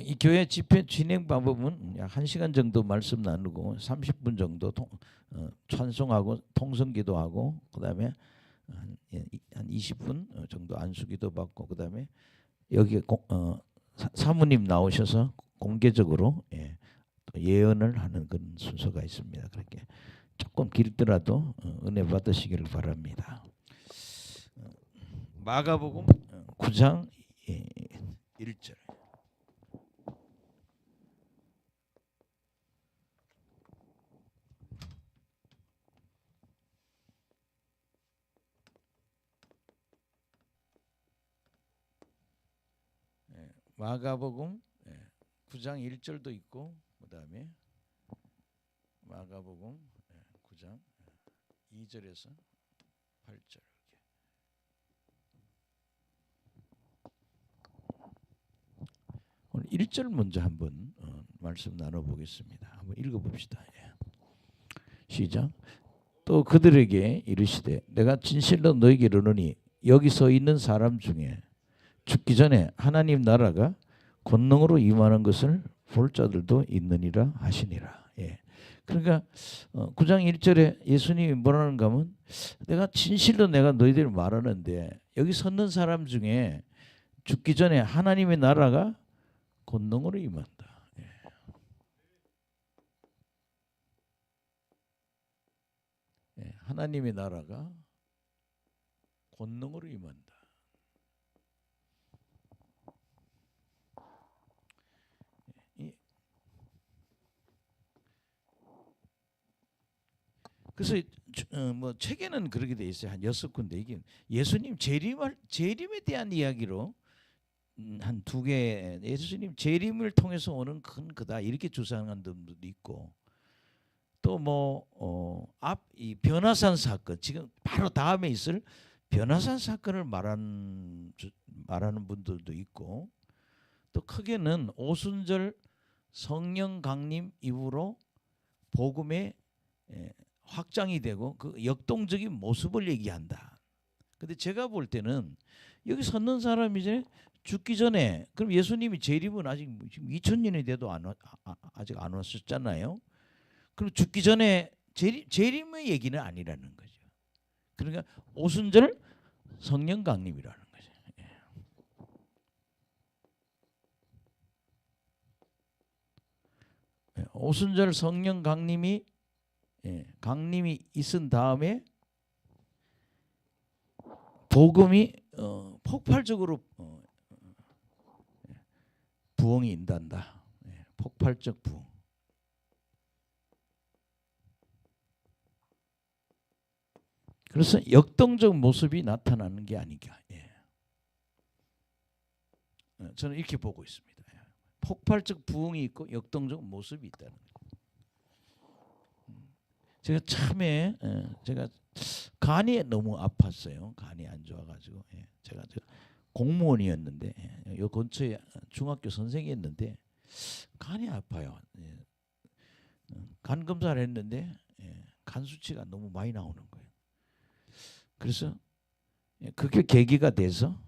이 교회 집회 진행 방법은 약 1시간 정도 말씀 나누고 30분 정도 찬송하고 통성기도하고 그다음에 한 20분 정도 안수기도 받고 그다음에 여기 사모님 나오셔서 공개적으로 또 예언을 하는 그런 순서가 있습니다. 그렇게 조금 길더라도 은혜 받으시기를 바랍니다. 마가복음 9장 1절. 마가복음 9장 1절도 있고 그다음에 마가복음 9장 2절에서 8절. 오늘 1절 먼저 한번 말씀 나눠보겠습니다. 한번 읽어봅시다. 시작. 또 그들에게 이르시되 내가 진실로 너희에게 이르노니 여기 서 있는 사람 중에 죽기 전에 하나님 나라가 권능으로 임하는 것을 볼 자들도 있느니라 하시니라. 그러니까 9장 1절에 예수님이 뭐라는가 하면 내가 진실로 내가 너희들 말하는데 여기 섰는 사람 중에 죽기 전에 하나님의 나라가 권능으로 임한다. 하나님의 나라가 권능으로 임한다. 그래서 뭐 책에는 그렇게 돼 있어요. 한 6군데 이게 예수님 재림에 대한 이야기로 한 2개 예수님 재림을 통해서 오는 큰 그다 이렇게 주장하는 분들도 있고 또 뭐 앞 이 변화산 사건 지금 바로 다음에 있을 변화산 사건을 말하는 분들도 있고 또 크게는 오순절 성령 강림 이후로 복음의 확장이 되고 그 역동적인 모습을 얘기한다. 근데 제가 볼 때는 여기 섰는 사람이 이제 죽기 전에 그럼 예수님이 재림은 아직 지금 2000년이 돼도 아직 안 왔었잖아요. 그럼 죽기 전에 재림의 얘기는 아니라는 거죠. 그러니까 오순절 성령 강림이라는 거죠. 오순절 성령 강림이 있은 다음에 복음이 폭발적으로 부흥이 인단다. 폭발적 부흥. 그래서 역동적 모습이 나타나는 게 아닌가. 저는 이렇게 보고 있습니다. 폭발적 부흥이 있고 역동적 모습이 있다는 거예요. 제가 참에 제가 간이 너무 아팠어요. 간이 안 좋아가지고 제가 공무원이었는데 요 근처에 중학교 선생이었는데 간이 아파요. 간 검사를 했는데 간 수치가 너무 많이 나오는 거예요. 그래서 그게 계기가 돼서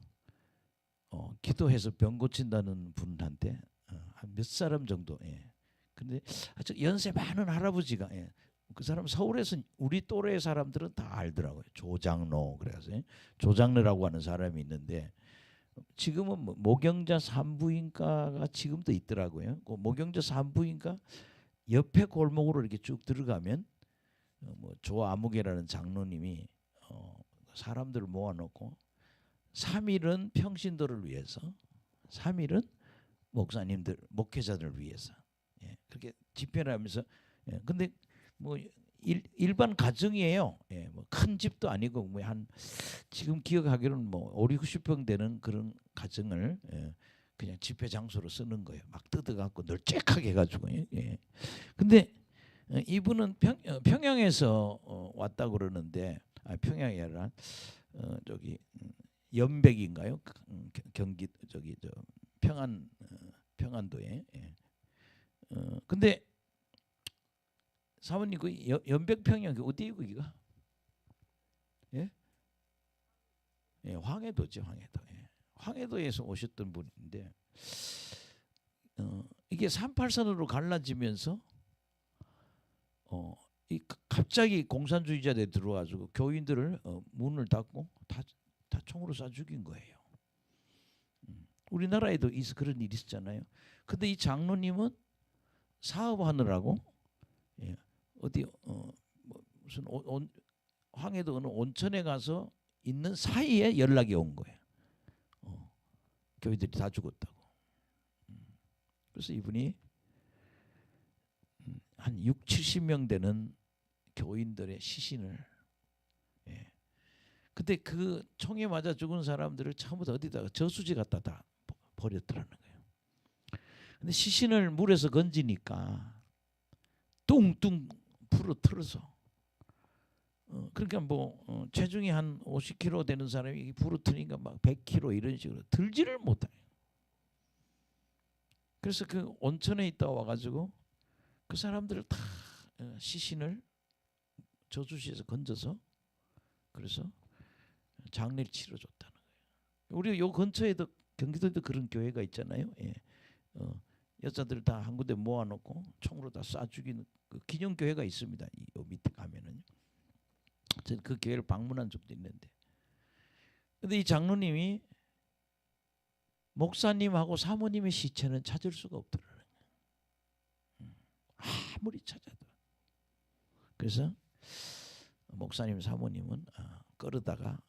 기도해서 병 고친다는 분한테 한 몇 사람 정도. 근데 아주 연세 많은 할아버지가 그 사람 서울에서 우리 또래 사람들은 다 알더라고요. 조장로 그래서 조장로라고 하는 사람이 있는데 지금은 뭐 모경자 산부인과가 지금도 있더라고요. 그 모경자 산부인과 옆에 골목으로 이렇게 쭉 들어가면 뭐 조아무개라는 장로님이 사람들을 모아놓고 3일은 평신도를 위해서 3일은 목사님들 목회자들을 위해서 그렇게 집회를 하면서 근데 뭐 일반 가정이에요. 뭐 큰 집도 아니고 뭐 한 지금 기억하기로는 뭐 5, 60평 되는 그런 가정을 그냥 집회 장소로 쓰는 거예요. 막 뜯어갖고 널찍하게 해가지고. 근데 이분은 평양에서 왔다 그러는데 평양이 아니라 저기 연백인가요? 경기 저기 저 평안도에. 근데 사모님 그 연백평양 어디에 거기가? 황해도죠, 황해도. 황해도에서 오셨던 분인데 이게 38선으로 갈라지면서 갑자기 공산주의자들이 들어와가지고 교인들을 문을 닫고 다 총으로 쏴 죽인 거예요. 우리나라에도 그런 일이 있었잖아요. 근데 이 장로님은 사업하느라고 어디 무슨 황해도 어느 온천에 가서 있는 사이에 연락이 온 거예요. 교인들이 다 죽었다고. 그래서 이분이 한 6, 70명 되는 교인들의 시신을 근데 그 총에 맞아 죽은 사람들을 처음부터 어디다가 저수지 갖다 다 버렸더라는 거예요. 근데 시신을 물에서 건지니까 뚱뚱 부러뜨려서 그러니까 뭐 체중이 한 50kg 되는 사람이 부러뜨리니까 막 100kg 이런 식으로 들지를 못해요. 그래서 그 온천에 있다 와가지고 그 사람들을 다 시신을 저수지에서 건져서 그래서 장례를 치러줬다는 거예요. 우리 요 근처에도 경기도에도 그런 교회가 있잖아요. 여자들 다 한 군데 모아놓고 총으로 다 쏴 죽이는 그 기념교회가 있습니다. 요 밑에 가면은요. 저는 그 교회를 방문한 적도 있는데, 근데 이 장로님이 목사님하고 사모님의 시체는 찾을 수가 없더라고요. 아무리 찾아도. 그래서 목사님 사모님은 끌어다가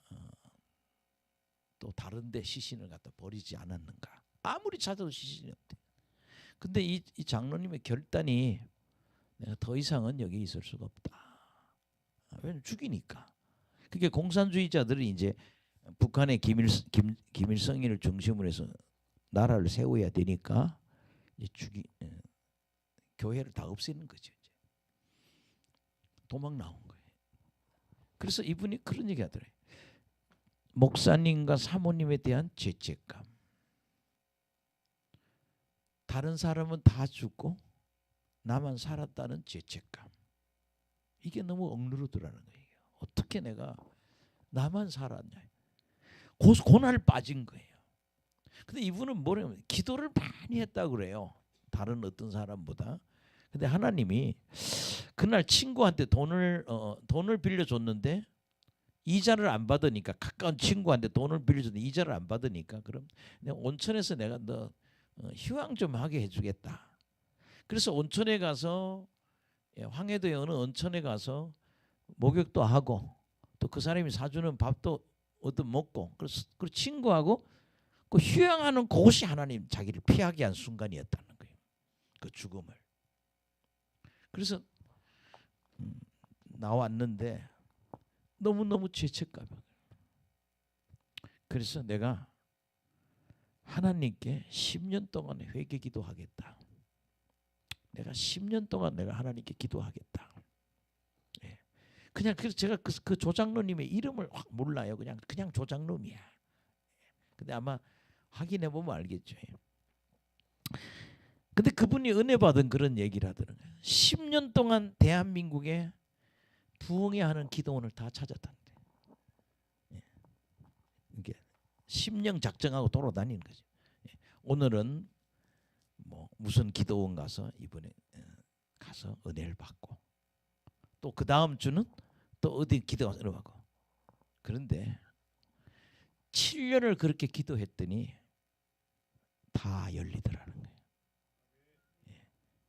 또 다른 데 시신을 갖다 버리지 않았는가. 아무리 찾아도 시신이 없대. 근데 이 장로님의 결단이 내가 더 이상은 여기 있을 수가 없다. 왜냐면 죽이니까. 그게 공산주의자들이 이제 북한의 김일성을 중심으로 해서 나라를 세워야 되니까 이제 교회를 다 없애는 거죠. 이제. 도망 나온 거예요. 그래서 이분이 그런 얘기 하더래요. 목사님과 사모님에 대한 죄책감. 다른 사람은 다 죽고 나만 살았다는 죄책감. 이게 너무 억누르더라는 거예요. 어떻게 내가 나만 살았냐. 고날 빠진 거예요. 근데 이분은 뭐냐면 기도를 많이 했다고 그래요. 다른 어떤 사람보다. 근데 하나님이 그날 친구한테 돈을 빌려줬는데 이자를 안 받으니까, 가까운 친구한테 돈을 빌려줬는데 이자를 안 받으니까, 그럼 내가 온천에서 내가 너 휴양 좀 하게 해주겠다. 그래서 온천에 가서 황해도의 어느 온천에 가서 목욕도 하고 또 그 사람이 사주는 밥도 얻어 먹고, 그래서 그 친구하고 그 휴양하는 그것이 하나님 자기를 피하게 한 순간이었다는 거예요. 그 죽음을. 그래서 나왔는데 너무너무 죄책감이에요. 그래서 내가 하나님께 10년 동안 회개 기도하겠다. 내가 10년 동안 내가 하나님께 기도하겠다. 예. 그냥 그래서 제가 그 조장로님의 이름을 확 몰라요. 그냥 조장로님이야. 근데 아마 확인해 보면 알겠죠. 근데 그분이 은혜 받은 그런 얘기를 하더라고요. 10년 동안 대한민국에 부흥해야 하는 기도원을 다 찾았다는데. 예. 이게 10년 작정하고 돌아다니는 거죠. 예. 오늘은 뭐 무슨 기도원 가서 이번에 가서 은혜를 받고, 또 그 다음 주는 또 어디 기도 가서 은혜 받고. 그런데 7년을 그렇게 기도했더니 다 열리더라는 거예요.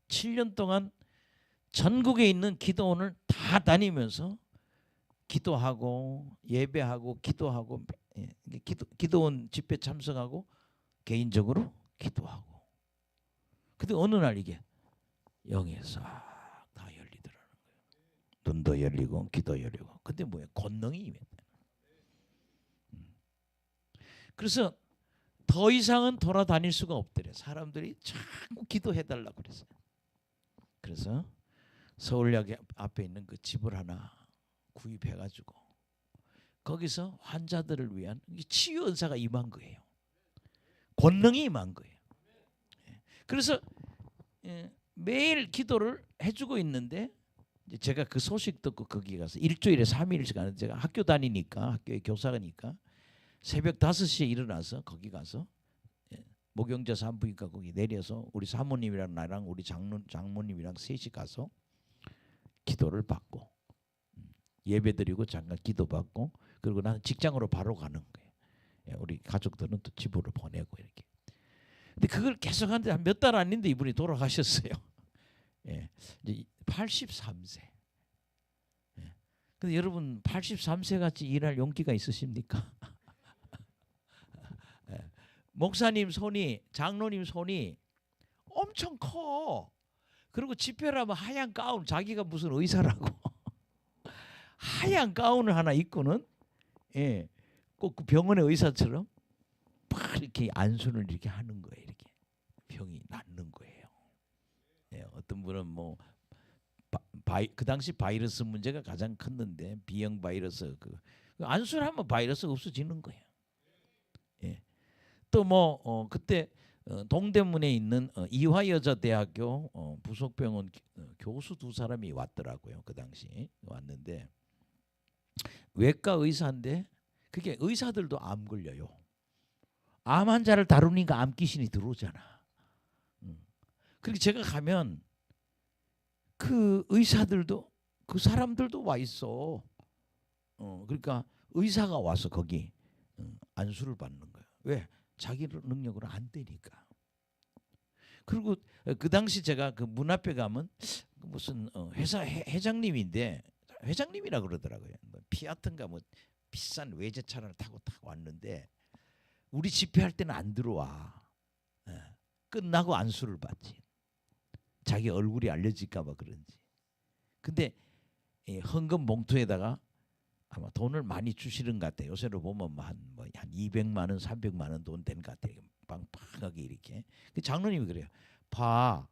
7년 동안 전국에 있는 기도원을 다 다니면서 기도하고 예배하고 기도하고, 기도원 집회 참석하고 개인적으로 기도하고. 근데 어느 날 이게 영에 싹 다 열리더라는 거예요. 눈도 열리고 귀도 열리고. 근데 뭐야? 권능이 임했다. 그래서 더 이상은 돌아다닐 수가 없더래. 사람들이 자꾸 기도해달라고 그랬어요. 그래서 서울역 앞에 있는 그 집을 하나 구입해가지고 거기서 환자들을 위한 치유 은사가 임한 거예요. 권능이 임한 거예요. 그래서 매일 기도를 해주고 있는데, 제가 그 소식 듣고 거기 가서 일주일에 3일씩 가는, 제가 학교 다니니까, 학교의 교사니까 새벽 5시에 일어나서 거기 가서 목영자 산부인과 거기 내려서 우리 사모님이랑 나랑 우리 장모님이랑 셋이 가서 기도를 받고 예배드리고 잠깐 기도받고 그리고 나는 직장으로 바로 가는 거예요. 예, 우리 가족들은 또 집으로 보내고 이렇게. 근데 그걸 계속 하는데 한 몇 달 아닌데 이분이 돌아가셨어요. 예, 이제 83세. 예. 근데 여러분 83세 같이 일할 용기가 있으십니까? 예. 목사님 손이 장로님 손이 엄청 커. 그리고 집회를 하면 하얀 가운 자기가 무슨 의사라고 하얀 가운을 하나 입고는 예, 꼭 그 병원의 의사처럼 막 이렇게 안수를 이렇게 하는 거예요. 이렇게 병이 낫는 거예요. 예, 어떤 분은 뭐 그 당시 바이러스 문제가 가장 컸는데 B형 바이러스 그 안수를 하면 바이러스 없어지는 거예요. 예. 또 뭐 그때 동대문에 있는 이화여자대학교 부속병원 교수 두 사람이 왔더라고요. 그 당시 왔는데 외과 의사인데 그게 의사들도 암 걸려요. 암 환자를 다루니까 암 귀신이 들어오잖아. 그렇게 제가 가면 그 의사들도 그 사람들도 와 있어. 그러니까 의사가 와서 거기 안수를 받는 거예요. 왜? 자기 능력으로 안 되니까. 그리고 그 당시 제가 그 문 앞에 가면 무슨 회사 회장님인데 회장님이라 그러더라고요. 뭐 피아트인가 뭐 비싼 외제차를 타고 딱 왔는데 우리 집회할 때는 안 들어와. 예. 끝나고 안수를 받지. 자기 얼굴이 알려질까 봐 그런지. 근데 헌금 봉투에다가 아마 돈을 많이 주시는 것 같아요. 요새로 보면 한 200만 원, 300만 원 돈 되는 것 같아요. 빵빵하게 이렇게. 그 장로님이 그래요. 봐,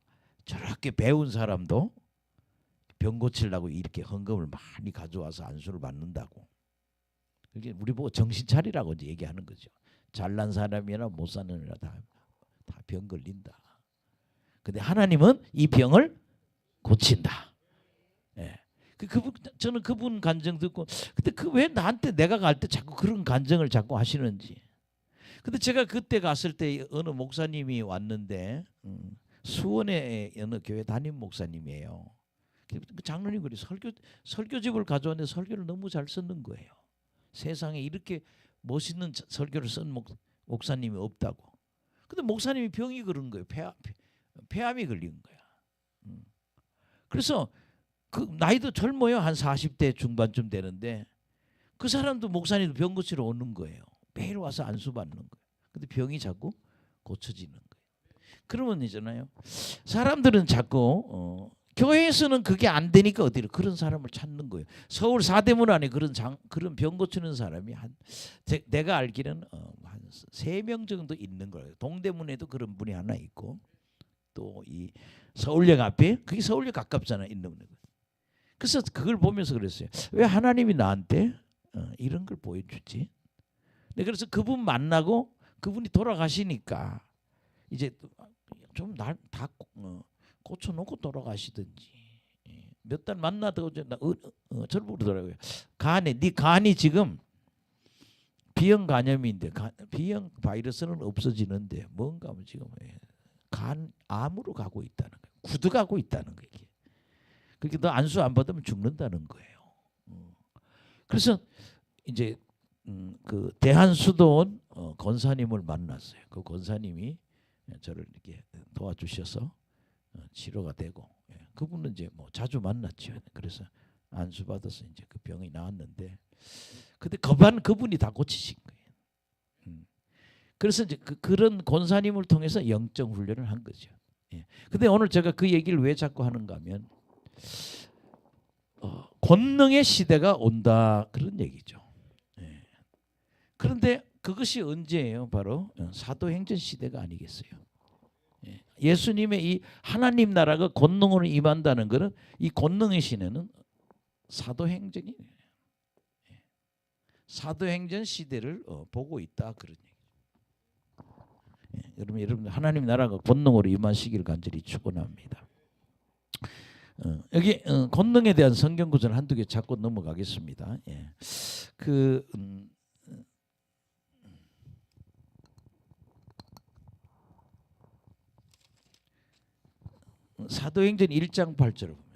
저렇게 배운 사람도 병 고치려고 이렇게 헌금을 많이 가져와서 안수를 받는다고. 그게 우리 보고 정신 차리라고 이제 얘기하는 거죠. 잘난 사람이나 못 사는 사람이나 다 병 걸린다. 근데 하나님은 이 병을 고친다. 예. 저는 그분 간증 듣고 근데 그 왜 나한테 내가 갈 때 자꾸 그런 간증을 자꾸 하시는지. 근데 제가 그때 갔을 때 어느 목사님이 왔는데 수원의 어느 교회 담임 목사님이에요. 그 장로님 그래 설교집을 가져왔는데 설교를 너무 잘 썼는 거예요. 세상에 이렇게 멋있는 설교를 쓴 목사님이 없다고. 근데 목사님이 병이 그런 거예요. 폐암이 걸린 거야. 그래서 그 나이도 젊어요. 한 40대 중반쯤 되는데 그 사람도 목사님도 병 고치러 오는 거예요. 매일 와서 안수 받는 거예요. 근데 병이 자꾸 고쳐지는 거예요. 그러면 있잖아요. 사람들은 자꾸 교회에서는 그게 안 되니까 어디로 그런 사람을 찾는 거예요. 서울 사대문 안에 그런 병 고치는 사람이 내가 알기로는 한 3명 정도 있는 거예요. 동대문에도 그런 분이 하나 있고 또 이 서울역 앞에 그게 서울역 가깝잖아요. 있는 분. 그래서 그걸 보면서 그랬어요. 왜 하나님이 나한테 이런 걸 보여주지? 네, 그래서 그분 만나고 그분이 돌아가시니까 이제 좀 날 다 고쳐놓고 돌아가시든지 몇 달 만나도 저를 부르더라고요. 네 간이 지금 B형 간염인데 B형 바이러스는 없어지는데 뭔가 하면 지금 간 암으로 가고 있다는 거예요. 굳어가고 있다는 거예요. 그렇게 너 안수 안 받으면 죽는다는 거예요. 그래서 이제 그 대한수도원 권사님을 만났어요. 그 권사님이 저를 이렇게 도와주셔서 치료가 되고 그분은 이제 뭐 자주 만났죠. 그래서 안수 받아서 이제 그 병이 나았는데 근데 그분이 다 고치신 거예요. 그래서 이제 그런 권사님을 통해서 영적 훈련을 한 거죠. 근데 오늘 제가 그 얘기를 왜 자꾸 하는가 하면 권능의 시대가 온다 그런 얘기죠. 그런데 그것이 언제예요? 바로 사도행전 시대가 아니겠어요? 예수님의 이 하나님 나라가 권능으로 임한다는 것은 이 권능의 시대는 사도행전이에요. 사도행전 시대를 보고 있다 그런 얘기죠. 여러분 하나님 나라가 권능으로 임하시기를 간절히 축원합니다. 여기 권능에 대한 성경 구절 한두 개 잡고 넘어가겠습니다. 사도행전 1장 8절을 보면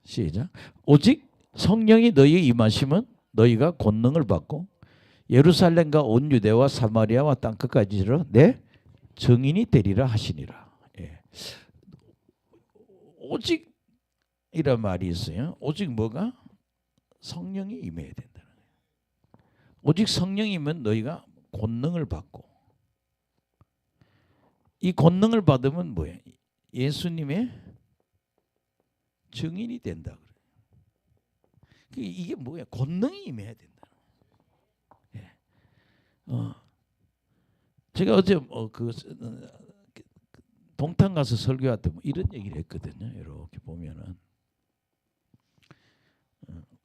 시작. 오직 성령이 너희에 임하시면 너희가 권능을 받고 예루살렘과 온 유대와 사마리아와 땅끝까지 이르러 내 증인이 되리라 하시니라. 예. 오직 이란 말이 있어요. 오직 뭐가? 성령이 임해야 된다. 오직 성령이면 너희가 권능을 받고, 이 권능을 받으면 뭐예요? 예수님의 증인이 된다. 이게 뭐야? 권능이 임해야 된다. 예. 제가 어제 동탄 가서 설교할 때 이런 얘기를 했거든요. 이렇게 보면은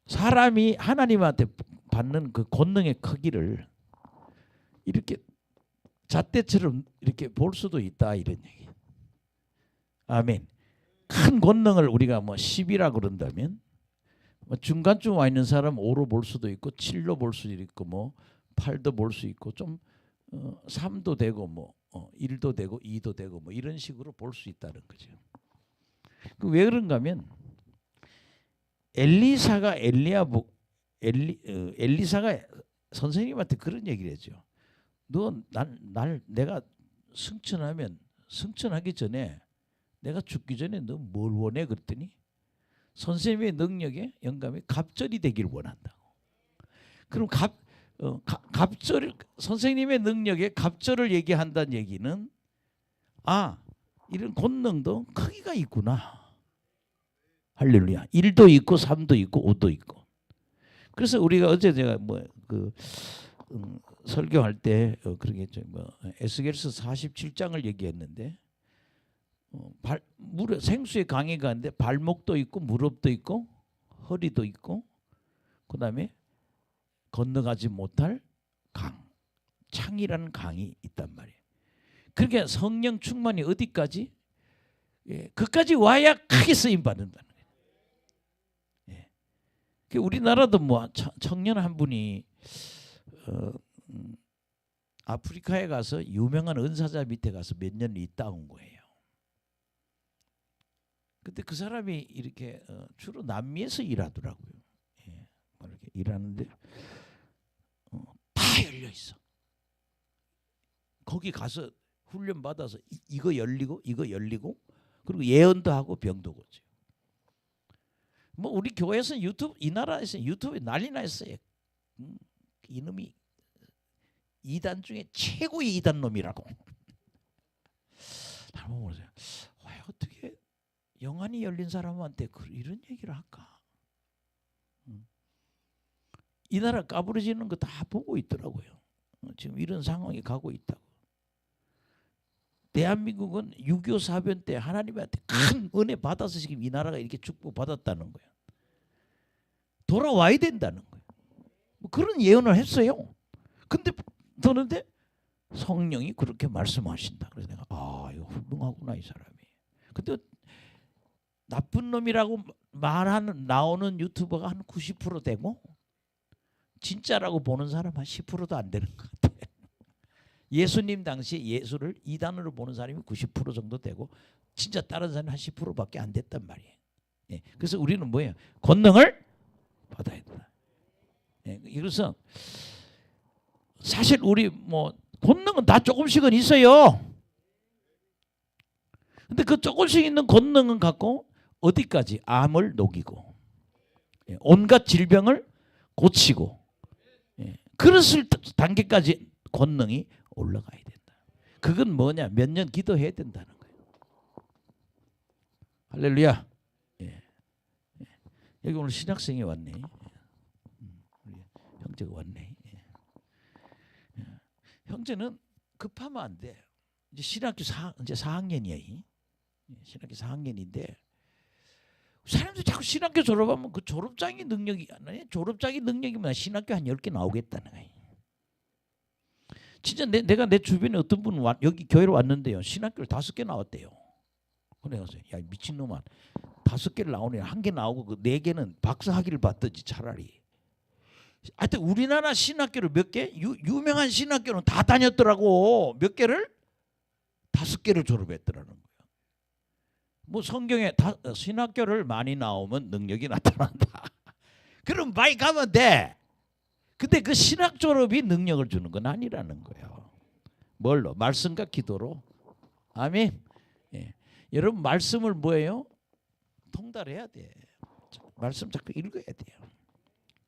사람이 하나님한테 받는 그 권능의 크기를 이렇게 잣대처럼 이렇게 볼 수도 있다, 이런 얘기. 아멘. 큰 권능을 우리가 뭐 10이라 그런다면 뭐 중간쯤 와 있는 사람 5로 볼 수도 있고 7로 볼 수도 있고 뭐 8도 볼 수 있고 좀 3도 되고 뭐 1도 되고 2도 되고 뭐 이런 식으로 볼 수 있다는 거죠. 왜 그런가 하면 엘리사가 엘리사가 선생님한테 그런 얘기를 했죠. 내가 승천하기 전에 내가 죽기 전에 너 뭘 원해? 그랬더니 선생님의 능력에 영감이 갑절이 되길 원한다고. 그럼 선생님의 능력에 갑절을 얘기한다는 얘기는 이런 권능도 크기가 있구나. 할렐루야. 1도 있고 3도 있고 5도 있고. 그래서 우리가 어제 제가 설교할 때 그러겠죠. 에스겔서 47장을 얘기했는데 생수의 강이 가는데 발목도 있고 무릎도 있고 허리도 있고 그다음에 건너가지 못할 창이라는 강이 있단 말이에요. 그러니까 성령 충만이 어디까지? 그까지 와야 크게 쓰임 받는다는 거예요. 우리나라도 뭐 청년 한 분이 아프리카에 가서 유명한 은사자 밑에 가서 몇 년 있다 온 거예요. 근데 그 사람이 이렇게 주로 남미에서 일하더라고요. 이렇게 일하는데 다 열려 있어. 거기 가서 훈련 받아서 이거 열리고 그리고 예언도 하고 병도 고쳐. 뭐 우리 교회에서 이 나라에서 유튜브에 난리 났어요. 이놈이 이단 중에 최고의 이단 놈이라고. 한번 보세요. 어떻게 영안이 열린 사람한테 이런 얘기를 할까? 이 나라 까부러지는 거 다 보고 있더라고요. 지금 이런 상황이 가고 있다고. 대한민국은 6.25 사변 때 하나님한테 큰 은혜 받아서 지금 이 나라가 이렇게 축복받았다는 거예요. 돌아와야 된다는 거예요. 뭐 그런 예언을 했어요. 그런데 성령이 그렇게 말씀하신다. 그래서 내가 이거 훌륭하구나 이 사람이. 근데 나쁜 놈이라고 나오는 유튜버가 한 90% 되고 진짜라고 보는 사람 한 10%도 안 되는 것 같아요. 예수님 당시에 예수를 이단으로 보는 사람이 90% 정도 되고 진짜 다른 사람이 한 10%밖에 안 됐단 말이에요. 그래서 우리는 뭐예요? 권능을 받아야 된다. 그래서 사실 우리 권능은 다 조금씩은 있어요. 근데 그 조금씩 있는 권능은 갖고 어디까지? 암을 녹이고 온갖 질병을 고치고 그랬을 단계까지 권능이 올라가야 된다. 그건 뭐냐? 몇 년 기도해야 된다는 거예요. 할렐루야. 여기 오늘 신학생이 왔네. 우리 형제가 왔네. 형제는 급하면 안 돼. 이제 신학교 이제 4학년이야. 신학교 4학년인데 사람들이 자꾸 신학교 졸업하면 그 졸업장의 능력이 뭐야? 신학교 한 10개 나오겠다는 거예요. 진짜 내가 내 주변에 어떤 분은 여기 교회로 왔는데요. 신학교를 5개 나왔대요. 그래서 야 미친놈아 5개를 나오네. 1개 나오고 그 4개는 박사학위를 받든지 차라리. 하여튼 우리나라 신학교를 몇 개? 유명한 신학교는 다 다녔더라고. 몇 개를? 5개를 졸업했더라는 거예요. 뭐 성경에 신학교를 많이 나오면 능력이 나타난다. 그럼 많이 가면 돼. 근데 그 신학 졸업이 능력을 주는 건 아니라는 거예요. 뭘로? 말씀과 기도로. 아멘. 예. 여러분 말씀을 뭐예요? 통달해야 돼. 말씀 자꾸 읽어야 돼요.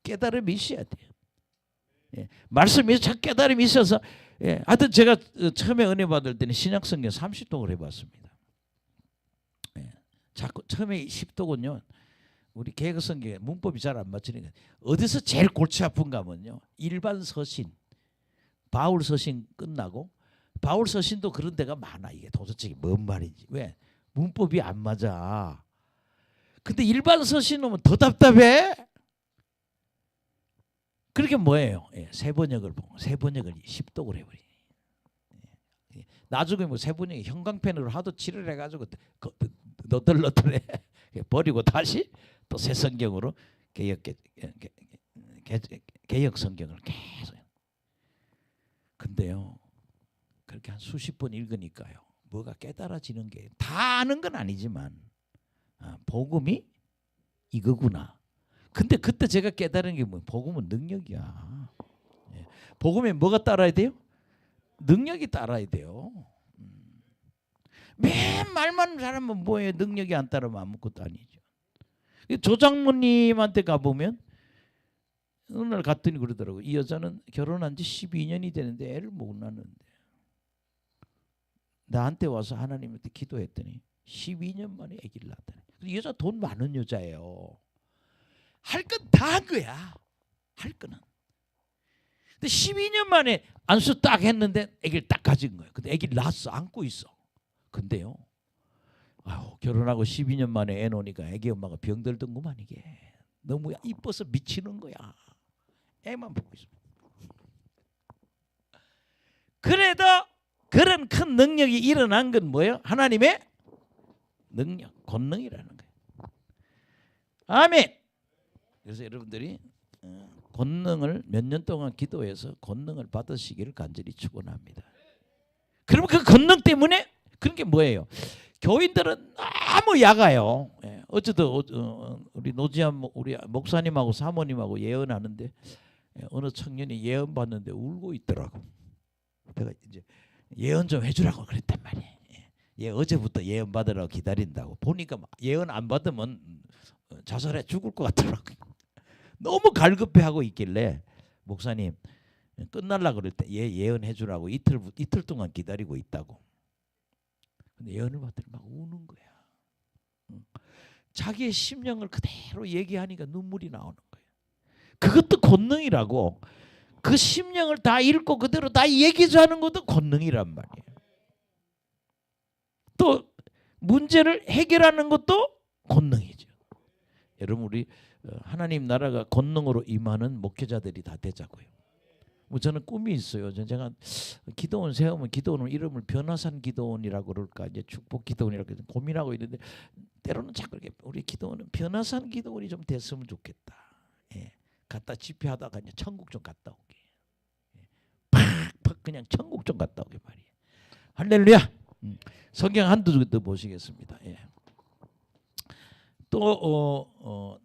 깨달음이 있어야 돼요. 예. 말씀이 자꾸 깨달음이 있어서 예. 하여튼 제가 처음에 은혜 받을 때는 신약성경 30독을 해봤습니다. 예. 자꾸 처음에 10독은요. 우리 개혁성경에 문법이 잘 안 맞추니까 어디서 제일 골치 아픈가 하면요. 일반 서신, 바울 서신 끝나고 바울 서신도 그런 데가 많아. 이게 도대체 뭔 말인지. 왜? 문법이 안 맞아. 근데 일반 서신 오면 더 답답해. 그렇게 뭐예요? 예, 세번역을 보고 세번역을 10독을 해버리. 예, 나중에 뭐 세번역이 형광펜으로 하도 칠을 해가지고 너덜너덜해 버리고 다시 또 새 성경으로 개혁 성경을 계속. 근데요, 그렇게 한 수십 번 읽으니까요, 뭐가 깨달아지는 게 다 아는 건 아니지만 복음이 이거구나. 근데 그때 제가 깨달은 게 뭐 복음은 능력이야. 예. 복음에 뭐가 따라야 돼요? 능력이 따라야 돼요. 맨 말만 잘하면 뭐예요? 능력이 안 따르면 아무것도 아니죠. 조장모님한테 가보면 어느 날 갔더니 그러더라고요. 이 여자는 결혼한 지 12년이 되는데 애를 못 낳는데 나한테 와서 하나님한테 기도했더니 12년 만에 아기를 낳았다네. 이 여자 돈 많은 여자예요. 할 건 다 한 거야. 할 거는. 근데 12년 만에 안수 딱 했는데 아기를 딱 가진 거예요. 근데 아기를 낳았어. 안고 있어. 근데요. 아유, 결혼하고 12년 만에 애 놓으니까 아기 엄마가 병들던구만 이게. 너무 이뻐서 미치는 거야. 애만 보고 있어. 그래도 그런 큰 능력이 일어난 건 뭐예요? 하나님의 능력, 권능이라는 거예요. 아멘. 그래서 여러분들이 권능을 몇 년 동안 기도해서 권능을 받으시기를 간절히 축원합니다. 그러면 그 권능 때문에 그런 게 뭐예요? 교인들은 너무 약아요. 예. 어쨌든 우리 노지한 우리 목사님하고 사모님하고 예언하는데 어느 청년이 예언 받는데 울고 있더라고. 내가 이제 예언 좀 해주라고 그랬단 말이에요. 예, 어제부터 예언 받으라고 기다린다고. 보니까 예언 안 받으면 자살해 죽을 것 같더라고. 너무 갈급해하고 있길래 목사님 끝날라 그럴 때 예언해 주라고 이틀 동안 기다리고 있다고. 근데 예언을 받더니 막 우는 거야. 자기의 심령을 그대로 얘기하니까 눈물이 나오는 거예요. 그것도 권능이라고. 그 심령을 다 읽고 그대로 다 얘기하는 것도 권능이란 말이에요. 또 문제를 해결하는 것도 권능이죠. 여러분 우리 하나님 나라가 권능으로 임하는 목회자들이 다 되자고요. 뭐 저는 꿈이 있어요. 제가 기도원 세우면 기도원 이름을 변화산 기도원이라고 그럴까 이제 축복 기도원이라고 고민하고 있는데 때로는 자꾸 이렇게 우리 기도원은 변화산 기도원이 좀 됐으면 좋겠다. 예. 갔다 집회하다가 이제 천국 좀 갔다 오게. 예. 팍팍 그냥 천국 좀 갔다 오게 말이에요. 할렐루야. 성경 한두 더 보시겠습니다. 예. 또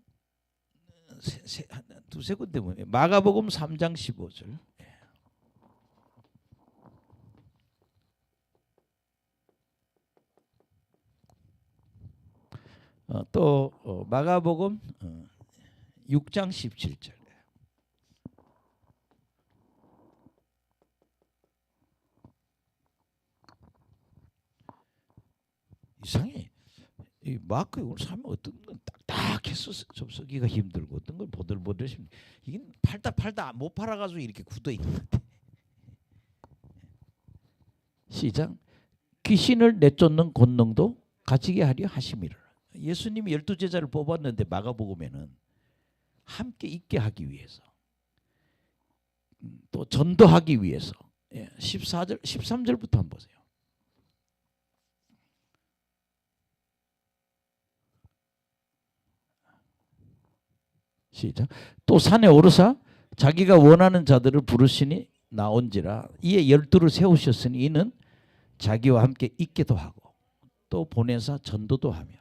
두세 군데 보면 마가복음 3장 15절. 또 마가복음 6장 17절. 이상해. 이 마크 오늘 사면 어떤 건 딱딱해서 접속기가 힘들고 어떤 건 보들보들 힘들고 이게 팔다 못 팔아가지고 이렇게 굳어 있는 것 같아. 시작. 귀신을 내쫓는 권능도 가지게 하려 하심이라. 예수님이 12제자를 뽑았는데 마가복음에는 함께 있게 하기 위해서 또 전도하기 위해서 14절 13절부터 한번 보세요. 시작. 또 산에 오르사 자기가 원하는 자들을 부르시니 나온지라. 이에 12를 세우셨으니 이는 자기와 함께 있기도 하고 또 보내사 전도도 하며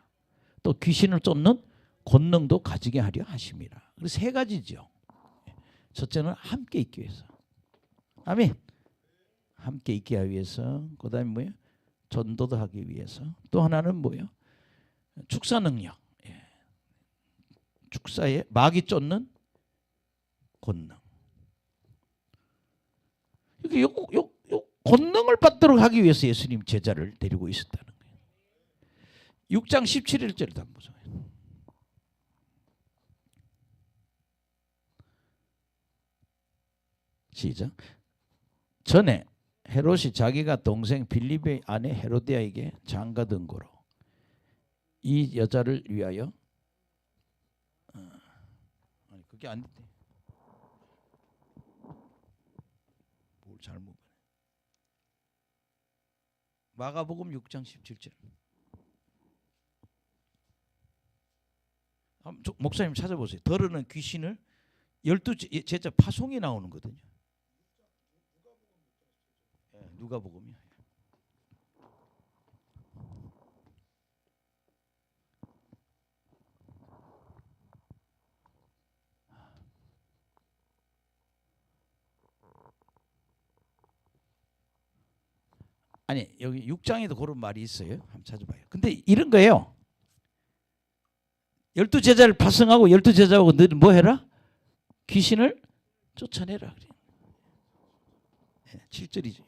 또 귀신을 쫓는 권능도 가지게 하려 하심이라. 세 가지죠. 첫째는 함께 있기 위해서. 아멘. 함께 있기 위해서. 그 다음에 뭐예요? 전도도 하기 위해서. 또 하나는 뭐예요? 축사 능력. 축사에 마귀 쫓는 권능. 이게 요 권능을 받도록 하기 위해서 예수님 제자를 데리고 있었다는 거예요. 6장 17절을 한번 보세요. 시작. 전에 헤롯이 자기가 동생 빌립의 아내 헤로디아에게 장가든 고로 이 여자를 위하여 아니 그게 안 돼. 뭘 잘못 마가복음 6장 17절. 목사님 찾아보세요. 더러는 귀신을 12 제자 파송이 나오는 거거든요. 누가복음이요. 아니 여기 6장에도 그런 말이 있어요. 한번 찾아봐요. 근데 이런 거예요. 12제자를 파송하고 12제자하고 너는 뭐 해라? 귀신을 쫓아내라. 7절이지.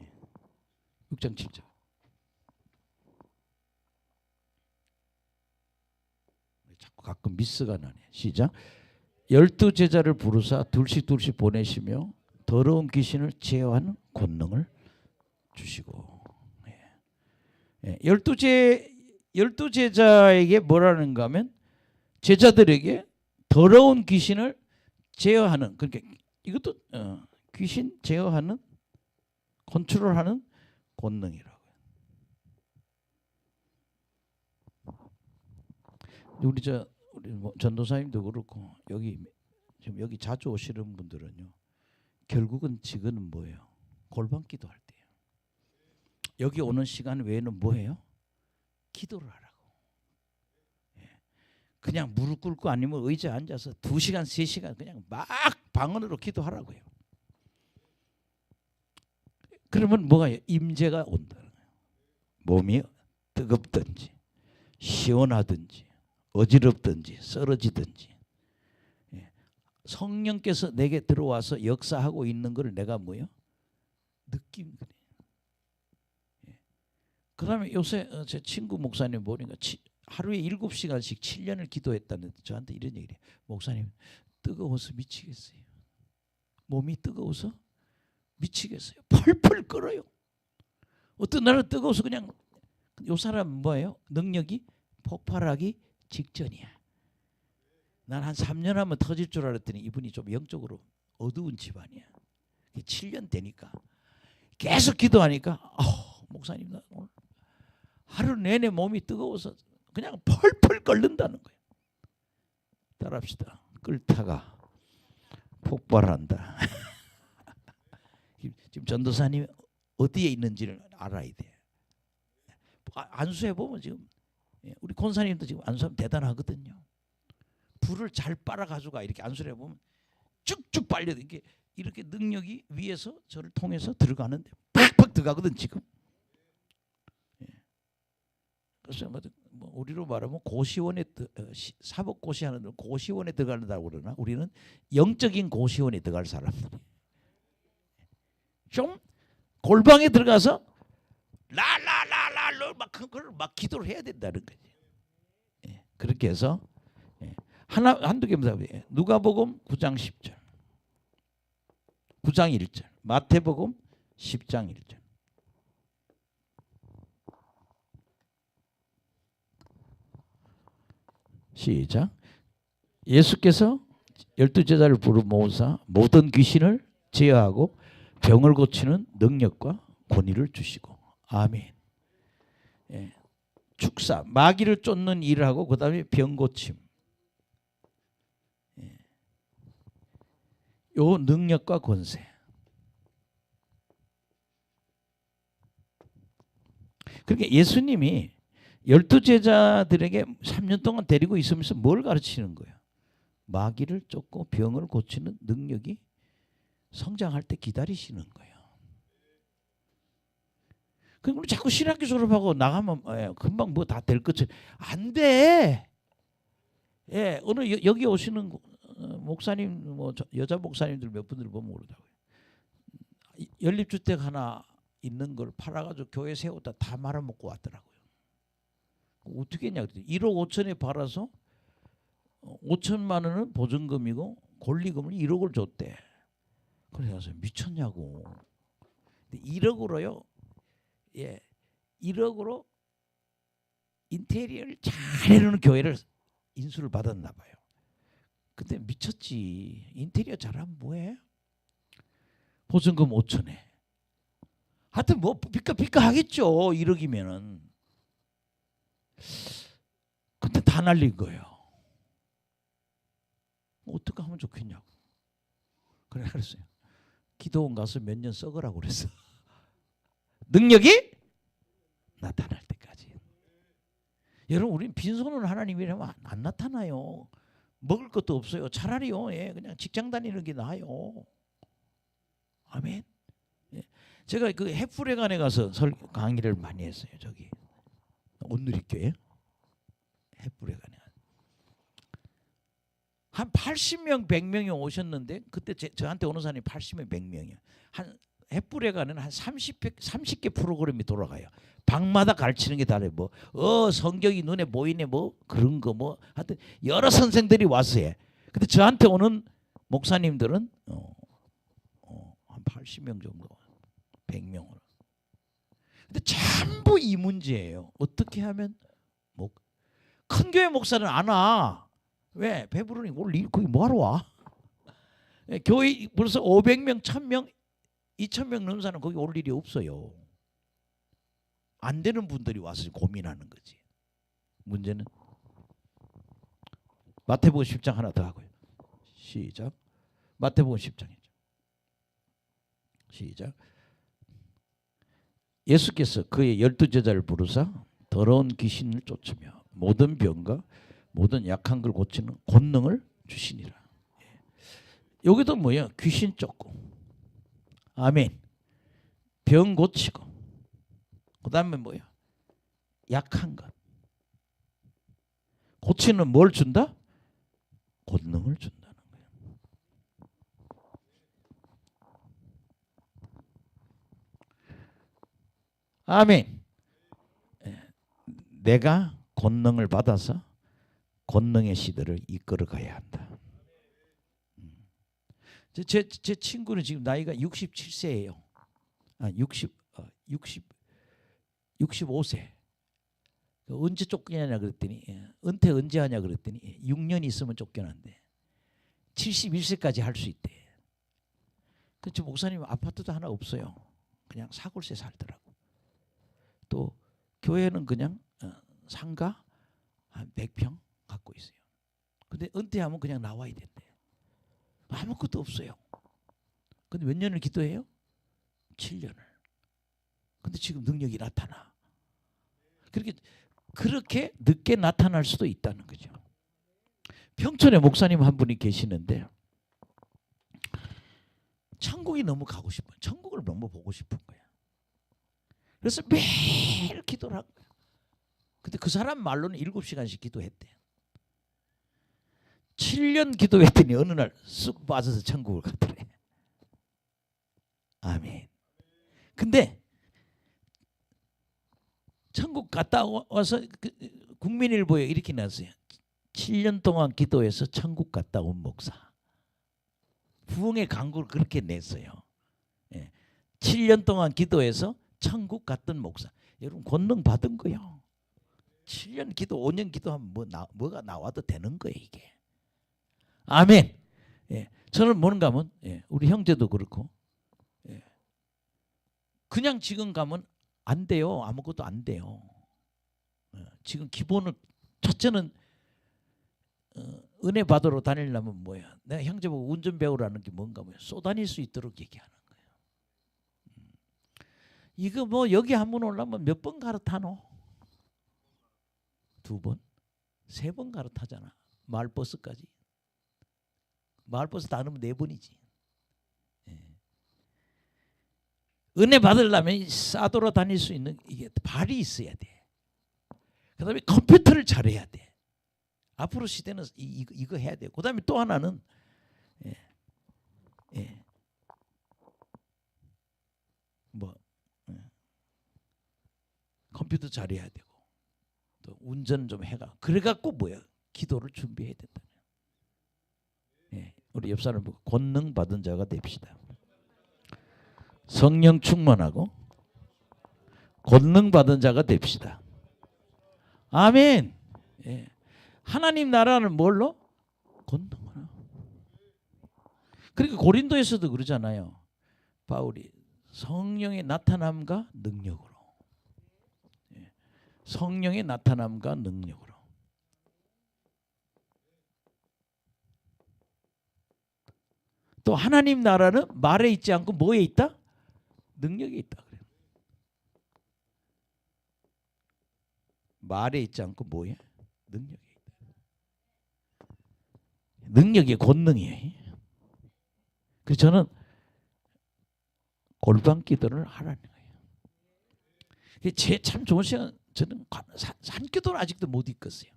6장 7절. 자꾸 가끔 미스가 나네. 시작. 12제자를 부르사 둘씩 보내시며 더러운 귀신을 제어하는 권능을 주시고. 12제자에게 뭐라는가 하면 제자들에게 더러운 귀신을 제어하는, 그러니까 이것도 귀신 제어하는, 컨트롤하는 권능이라고. 우리 전도사님도 그렇고 지금 여기 자주 오시는 분들은요, 결국은 지금은 뭐예요? 골방 기도할 때예요. 여기 오는 시간 외에는 뭐예요? 기도를 하라고. 그냥 무릎 꿇고 아니면 의자에 앉아서 2시간 3시간 그냥 막 방언으로 기도하라고요. 그러면 뭐가 임재가 온다는 거예요. 몸이 뜨겁든지 시원하든지 어지럽든지 쓰러지든지 성령께서 내게 들어와서 역사하고 있는 걸 내가 뭐요? 느끼는 거예요. 그다음에 요새 제 친구 목사님 보니까 하루에 7시간씩 7년을 기도했다는데 저한테 이런 얘기를 해요. 목사님 뜨거워서 미치겠어요. 몸이 뜨거워서 미치겠어요. 펄펄 끓어요. 어떤 날은 뜨거워서 그냥 요 사람 뭐예요? 능력이 폭발하기 직전이야. 난 한 3년 하면 터질 줄 알았더니 이분이 좀 영적으로 어두운 집안이야. 7년 되니까 계속 기도하니까 목사님 나 오늘 하루 내내 몸이 뜨거워서 그냥 펄펄 끓는다는 거예요. 따라합시다. 끓다가 폭발한다. 지금 전도사님 어디에 있는지를 알아야 돼. 안수해 보면 지금 우리 권사님도 지금 안수하면 대단하거든요. 불을 잘 빨아 가지고 이렇게 안수해 보면 쭉쭉 빨려 이렇게 능력이 위에서 저를 통해서 들어가는데 팍팍 들어가거든 지금. 그래서 뭐 우리로 말하면 고시원에 사법고시 하는 데 고시원에 들어간다고 그러나 우리는 영적인 고시원에 들어갈 사람들이 좀 골방에 들어가서 라라라라 막 기도를 해야 된다는 거지. 그렇게 해서 한두 개만 더. 누가복음 9장 10절, 9장 1절, 마태복음 10장 1절. 시작. 예수께서 12제자를 부르 모으사 모든 귀신을 제어하고 병을 고치는 능력과 권위를 주시고. 아멘. 축사, 마귀를 쫓는 일을 하고 그 다음에 병 고침. 요 능력과 권세. 그러니까 예수님이 12제자들에게 3년 동안 데리고 있으면서 뭘 가르치는 거예요? 마귀를 쫓고 병을 고치는 능력이 성장할 때 기다리시는 거예요. 그럼 자꾸 신학교 졸업하고 나가면 금방 뭐 다 될 것처럼 안 돼. 예, 오늘 여기 오시는 목사님, 뭐 여자 목사님들 몇 분들 보면 그러더라고요. 연립주택 하나 있는 걸 팔아가지고 교회 세웠다 다 말아먹고 왔더라고요. 어떻게 했냐 그랬더니 1억 5천에 팔아서 5천만 원은 보증금이고 권리금을 1억을 줬대. 그래서 미쳤냐고. 1억으로요. 예, 1억으로 인테리어를 잘 해놓은 교회를 인수를 받았나 봐요. 근데 미쳤지. 인테리어 잘하면 뭐해? 보증금 5천에. 하여튼 뭐 빚가 하겠죠. 1억이면은. 근데 다 날린 거예요. 어떻게 하면 좋겠냐고. 그랬어요. 기도원 가서 몇 년 썩으라고 그랬어. 능력이 나타날 때까지. 여러분, 우리는 빈손으로 하나님이라면 안 나타나요. 먹을 것도 없어요. 차라리요, 그냥 직장 다니는 게 나아요. 아멘. 예. 제가 그 햇불에간에 가서 강의를 많이 했어요. 저기 온누리교회 햇불에간에 한 80명, 100명이 오셨는데 그때 저한테 오는 사람이 80명, 100명이에요. 한 햇불에간은 한 30개 프로그램이 돌아가요. 방마다 가르치는 게 다르요. 뭐 성경이 눈에 보이네 뭐 그런 거 뭐 하여튼 여러 선생들이 와서 해. 근데 저한테 오는 목사님들은 한 80명 정도, 100명으로. 근데 전부 이 문제예요. 어떻게 하면 뭐 큰 교회 목사는 안 와. 왜? 배부르니 원래 거기 뭐하러 와? 교회 벌써 500명, 1000명, 2000명 넘는 사람 거기 올 일이 없어요. 안 되는 분들이 와서 고민하는 거지. 문제는 마태복음 10장 하나 더 하고요. 시작. 마태복음 10장이죠. 시작. 예수께서 그의 12제자를 부르사 더러운 귀신을 쫓으며 모든 병과 모든 약한 걸 고치는 권능을 주시니라. 여기도 뭐야? 귀신 쫓고, 아멘. 병 고치고, 그 다음에 뭐야? 약한 것 고치는 뭘 준다? 권능을 준다는 거예요. 아멘. 내가 권능을 받아서 권능의 시대를 이끌어 가야 한다. 제 친구는 지금 나이가 67세예요. 65세. 언제 쫓겨나냐 그랬더니 은퇴 언제 하냐 그랬더니 6년 있으면 쫓겨난대. 71세까지 할 수 있대. 그렇죠. 목사님 아파트도 하나 없어요. 그냥 사골세 살더라고. 또 교회는 그냥 상가 한 100평 갖고 있어요. 근데 은퇴하면 그냥 나와야 된대. 아무것도 없어요. 근데 몇 년을 기도해요? 7년을. 근데 지금 능력이 나타나. 그렇게 늦게 나타날 수도 있다는 거죠. 평촌에 목사님 한 분이 계시는데 천국이 너무 가고 싶어요. 천국을 너무 보고 싶은 거야. 그래서 매일 기도를 한 거야. 근데 그 사람 말로는 7시간씩 기도했대. 7년 기도했더니 어느 날 쑥 빠져서 천국을 갔더래. 아멘. 근데 천국 갔다 와서 국민일보에 이렇게 났어요. 7년 동안 기도해서 천국 갔다 온 목사. 부흥의 광고를 그렇게 냈어요. 7년 동안 기도해서 천국 갔던 목사. 여러분 권능 받은 거요. 7년 기도, 5년 기도하면 뭐가 나와도 되는 거예요 이게. 아멘. 저는 뭔가 하면 우리 형제도 그렇고 그냥 지금 가면 안 돼요. 아무것도 안 돼요. 지금 기본을 첫째는 은혜 받으러 다니려면 뭐야? 내가 형제 보고 운전 배우라는 게 뭔가 뭐야? 쏘다닐 수 있도록 얘기하는 거예요. 이거 뭐 여기 한 번 올라면 몇 번 갈아타노? 2번? 3번 갈아타잖아. 마을버스까지. 마을버스 다 넣으면 4번이지. 은혜 받으려면 싸돌아 다닐 수 있는 이게 발이 있어야 돼. 그 다음에 컴퓨터를 잘해야 돼. 앞으로 시대는 이거 해야 돼. 그 다음에 또 하나는 컴퓨터 잘해야 되고 또 운전 좀 해가. 그래갖고 뭐야? 기도를 준비해야 된다. 우리 옆 사람 보고 권능 받은 자가 됩시다. 성령 충만하고 권능 받은 자가 됩시다. 아멘. 하나님 나라는 뭘로? 권능으로. 그러니까 고린도에서도 그러잖아요. 바울이 성령의 나타남과 능력으로. 성령의 나타남과 능력으로. 또 하나님 나라는 말에 있지 않고 뭐에 있다? 능력에 있다. 그래요. 말에 있지 않고 뭐에? 능력에 있다. 능력이 권능이에요. 그래서 저는 골방 기도를 하라는 거예요. 제 참 좋은 시간. 저는 산기도를 아직도 못 읽었어요.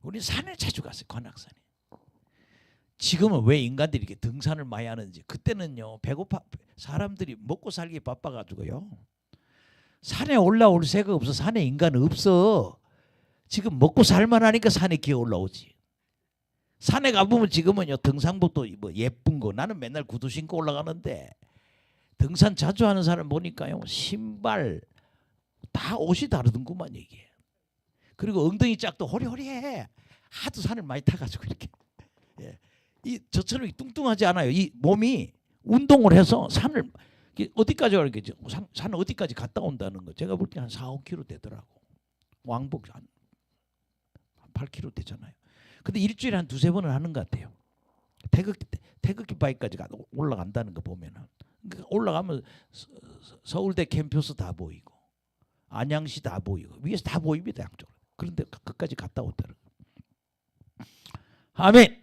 우리 산에 자주 갔어요. 관악산에. 지금은 왜 인간들이 이렇게 등산을 많이 하는지. 그때는요, 배고파 사람들이 먹고 살기 바빠가지고요. 산에 올라올 새가 없어. 산에 인간은 없어. 지금 먹고 살만하니까 산에 기어 올라오지. 산에 가보면 지금은요, 등산복도 뭐 예쁜 거. 나는 맨날 구두 신고 올라가는데 등산 자주 하는 사람 보니까요, 신발 다 옷이 다르던구만 이게. 그리고 엉덩이 짝도 호리호리해. 하도 산을 많이 타가지고 이렇게. 이 저처럼 뚱뚱하지 않아요. 이 몸이 운동을 해서 산을 어디까지 가겠죠? 산 어디까지 갔다 온다는 거. 제가 볼 때 한 4-5km 되더라고. 왕복 한 8km 되잖아요. 근데 일주일에 한 2-3번을 하는 것 같아요. 태극기 바위까지 올라간다는 거 보면은. 그러니까 올라가면 서울대 캠퍼스 다 보이고 안양시 다 보이고 위에서 다 보입니다. 양쪽으로. 그런데 끝까지 갔다 온다는 거. 아멘.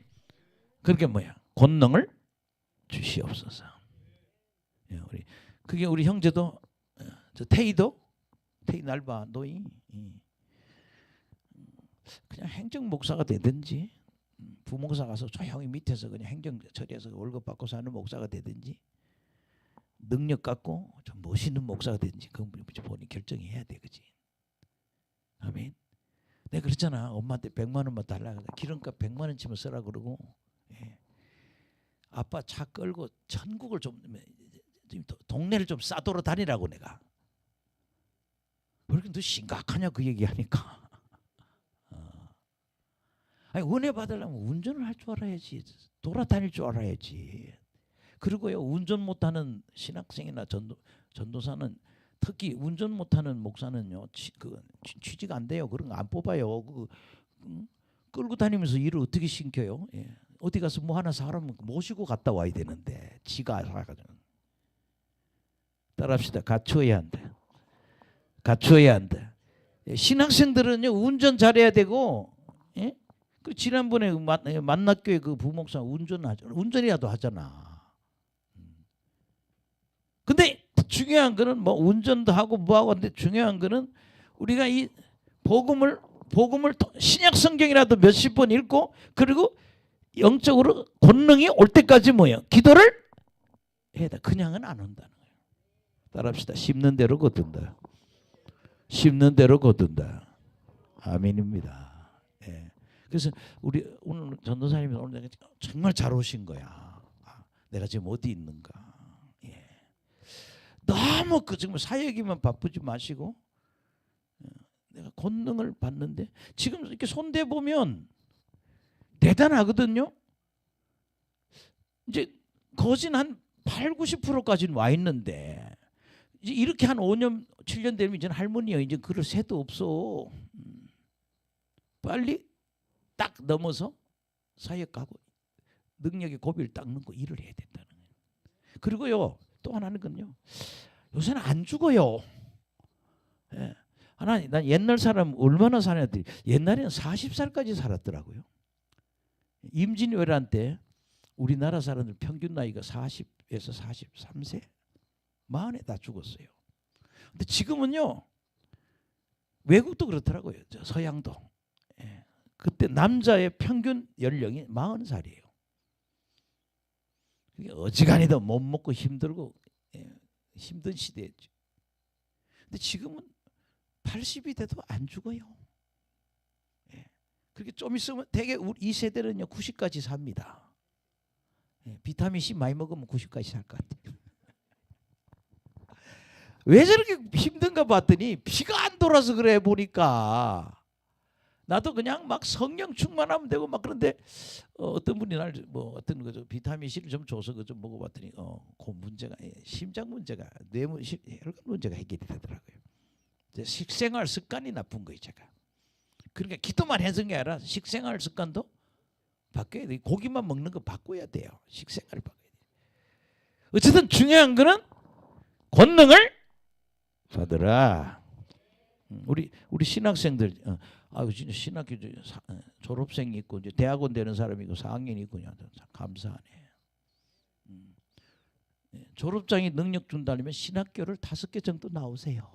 그게 뭐야? 권능을 주시옵소서. 그게 우리 형제도 저 태희 날봐 너희 그냥 행정 목사가 되든지 부목사 가서 조용히 밑에서 그냥 행정 처리해서 월급 받고 사는 목사가 되든지 능력 갖고 좀 멋있는 목사가 되든지 그건 본인이 결정해야 돼, 그지? 아멘. 내가 그랬잖아. 엄마한테 100만 원만 달라고. 기름값 100만 원치만 쓰라 그러고. 아빠 차 끌고 천국을 좀 동네를 좀 싸돌아 다니라고 내가. 왜 이렇게 너 심각하냐 그 얘기하니까. 아니 은혜 받으려면 운전을 할 줄 알아야지. 돌아다닐 줄 알아야지. 그리고요 운전 못하는 신학생이나 전도사는 특히 운전 못하는 목사는요 취직 안 돼요. 그런 거 안 뽑아요. 끌고 다니면서 일을 어떻게 시켜요? 어디 가서 뭐 하나 사람 모시고 갔다 와야 되는데 지가 살아가지고. 따라합시다. 갖추어야 한다. 갖추어야 한다. 신학생들은요 운전 잘해야 되고. 그 지난번에 만납교회 그 부목사 운전이라도 하잖아. 근데 중요한 거는 뭐 운전도 하고 뭐하고 하는데 중요한 거는 우리가 이 복음을 신약 성경이라도 몇십 번 읽고 그리고 영적으로 권능이 올 때까지 뭐예요? 기도를 해야 돼. 그냥은 안 온다는 거예요. 따라합시다. 심는 대로 거둔다. 심는 대로 거둔다. 아멘입니다. 그래서 우리 오늘 전도사님이 오늘 정말 잘 오신 거야. 내가 지금 어디 있는가. 너무 정말 사역이만 바쁘지 마시고 내가 권능을 받는데 지금 이렇게 손대 보면 대단하거든요. 이제 거진 한 80-90%까지는 와 있는데 이제 이렇게 한 5년 7년 되면 이제 할머니야. 이제 그럴 새도 없어. 빨리 딱 넘어서 사역 가고 능력의 고비를 딱 넘고 일을 해야 된다는 거예요. 그리고요 또 하나는 건요. 요새는 안 죽어요. 예. 하나님, 난 옛날 사람 얼마나 사냐더니 옛날에는 40살까지 살았더라고요. 임진왜란 때 우리나라 사람들 평균 나이가 40에서 43세, 40에 다 죽었어요. 근데 지금은요 외국도 그렇더라고요. 서양도. 예. 그때 남자의 평균 연령이 40살이에요. 어지간히도 못 먹고 힘들고 힘든 시대였죠. 근데 지금은 80이 돼도 안 죽어요. 예. 그렇게 좀 있으면 되게 이 세대는요 90까지 삽니다. 예. 비타민 C 많이 먹으면 90까지 살 것 같아요. 왜 저렇게 힘든가 봤더니 피가 안 돌아서 그래 보니까. 나도 그냥 막 성령 충만하면 되고 막 그런데 어떤 분이 날 뭐 어떤 거죠 비타민 C를 좀 줘서 그 좀 먹어봤더니 그 문제가 심장 문제가 혈관 문제가 해결이 되더라고요. 식생활 습관이 나쁜 거예요 제가. 그러니까 기도만 해서 게 아니라 식생활 습관도 바꿔야 돼. 고기만 먹는 거 바꿔야 돼요. 식생활을 바꿔야 돼요. 어쨌든 중요한 거는 권능을 받으라. 우리 신학생들 진짜 신학교 졸업생이 있고 이제 대학원 되는 사람이 있고 4학년이 있고 감사하네. 졸업장이 능력 준다면 신학교를 5개 정도 나오세요.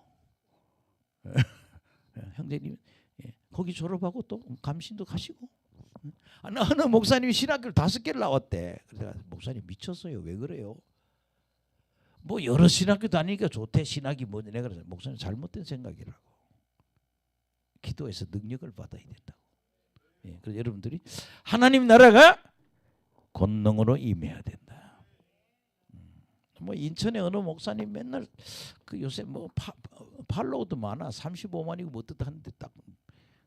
형제님 거기 졸업하고 또 감신도 가시고. 어느 목사님이 신학교를 5개를 나왔대. 그래서 목사님 미쳤어요. 왜 그래요? 뭐 여러 신학교 다니니까 좋대. 신학이 뭐냐. 내가 그래서 목사님 잘못된 생각이라고. 기도해서 능력을 받아야 된다고. 그래서 여러분들이 하나님 나라가 권능으로 임해야 된다. 뭐 인천에 어느 목사님 맨날 그 요새 뭐 팔로워도 많아. 35만이고 뭐 어떻다 하는데 딱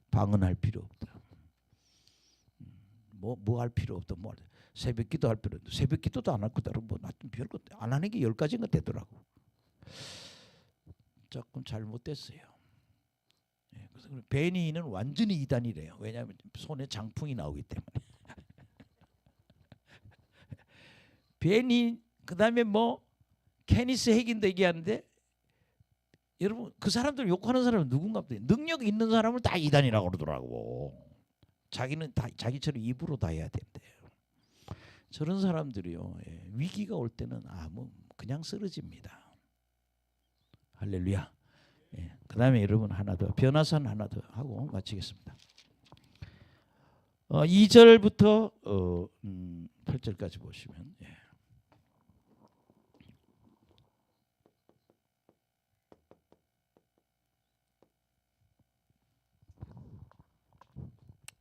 방언할 필요 없다. 뭐 할 필요 없다. 뭐 새벽기도 할 필요 없다. 새벽기도도 안 할 거다. 뭐 하여튼 별거 안 하는 게 10가지인가 되더라고. 조금 잘못됐어요. 그래서 베니는 완전히 이단이래요. 왜냐하면 손에 장풍이 나오기 때문에. 베니 그다음에 뭐 케니스 핵인도 얘기하는데 여러분 그 사람들 욕하는 사람은 누군가 보세요. 능력 있는 사람을 다 이단이라고 그러더라고. 자기는 다 자기처럼 입으로 다 해야 된대요. 저런 사람들이요 위기가 올 때는 그냥 쓰러집니다. 할렐루야. 그 다음에 여러분 하나 더 변화산 하나 더 하고 마치겠습니다. 2절부터 8절까지 보시면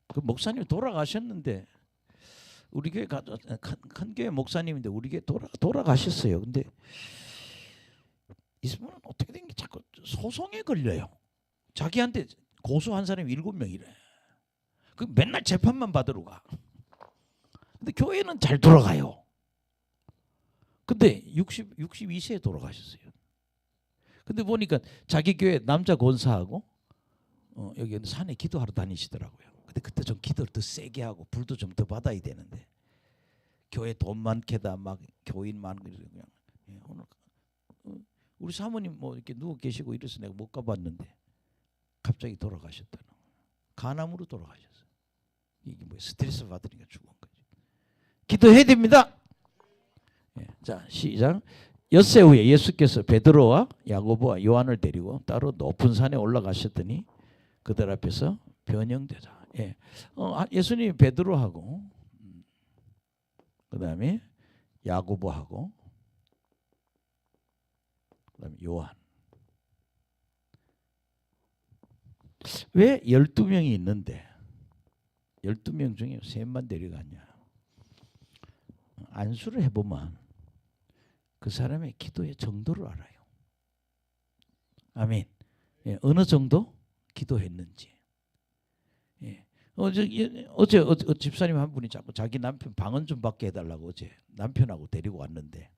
그 목사님 돌아가셨는데 우리 교회 큰 교회 목사님인데 우리 교회 돌아가셨어요. 근데 이분은 어떻게 된 게 자꾸 소송에 걸려요. 자기한테 고소한 사람이 7명이래. 그 맨날 재판만 받으러 가. 근데 교회는 잘 돌아가요. 근데 62세에 돌아가셨어요. 근데 보니까 자기 교회 남자 권사하고 여기 산에 기도하러 다니시더라고요. 근데 그때 좀 기도를 더 세게 하고 불도 좀 더 받아야 되는데 교회 돈 많게다 막 교인 많고 그냥 오늘 우리 사모님 뭐 이렇게 누워 계시고 이래서 내가 못 가봤는데 갑자기 돌아가셨다는 거예요. 간암으로 돌아가셨어요. 이게 뭐 스트레스 받으니까 죽은 거죠. 기도해야 됩니다. 자 시작. 엿새 후에 예수께서 베드로와 야고보와 요한을 데리고 따로 높은 산에 올라가셨더니 그들 앞에서 변형되자. 예수님이 베드로하고 그 다음에 야고보하고 그다음에 요한. 왜 12명이 있는데 12명 중에 3만 데려갔냐. 안수를 해보면 그 사람의 기도의 정도를 알아요. 아멘. 어느 정도 기도했는지. 어제 집사님 한 분이 자기 남편 방언 좀 받게 해달라고 어제 남편하고 데리고 왔는데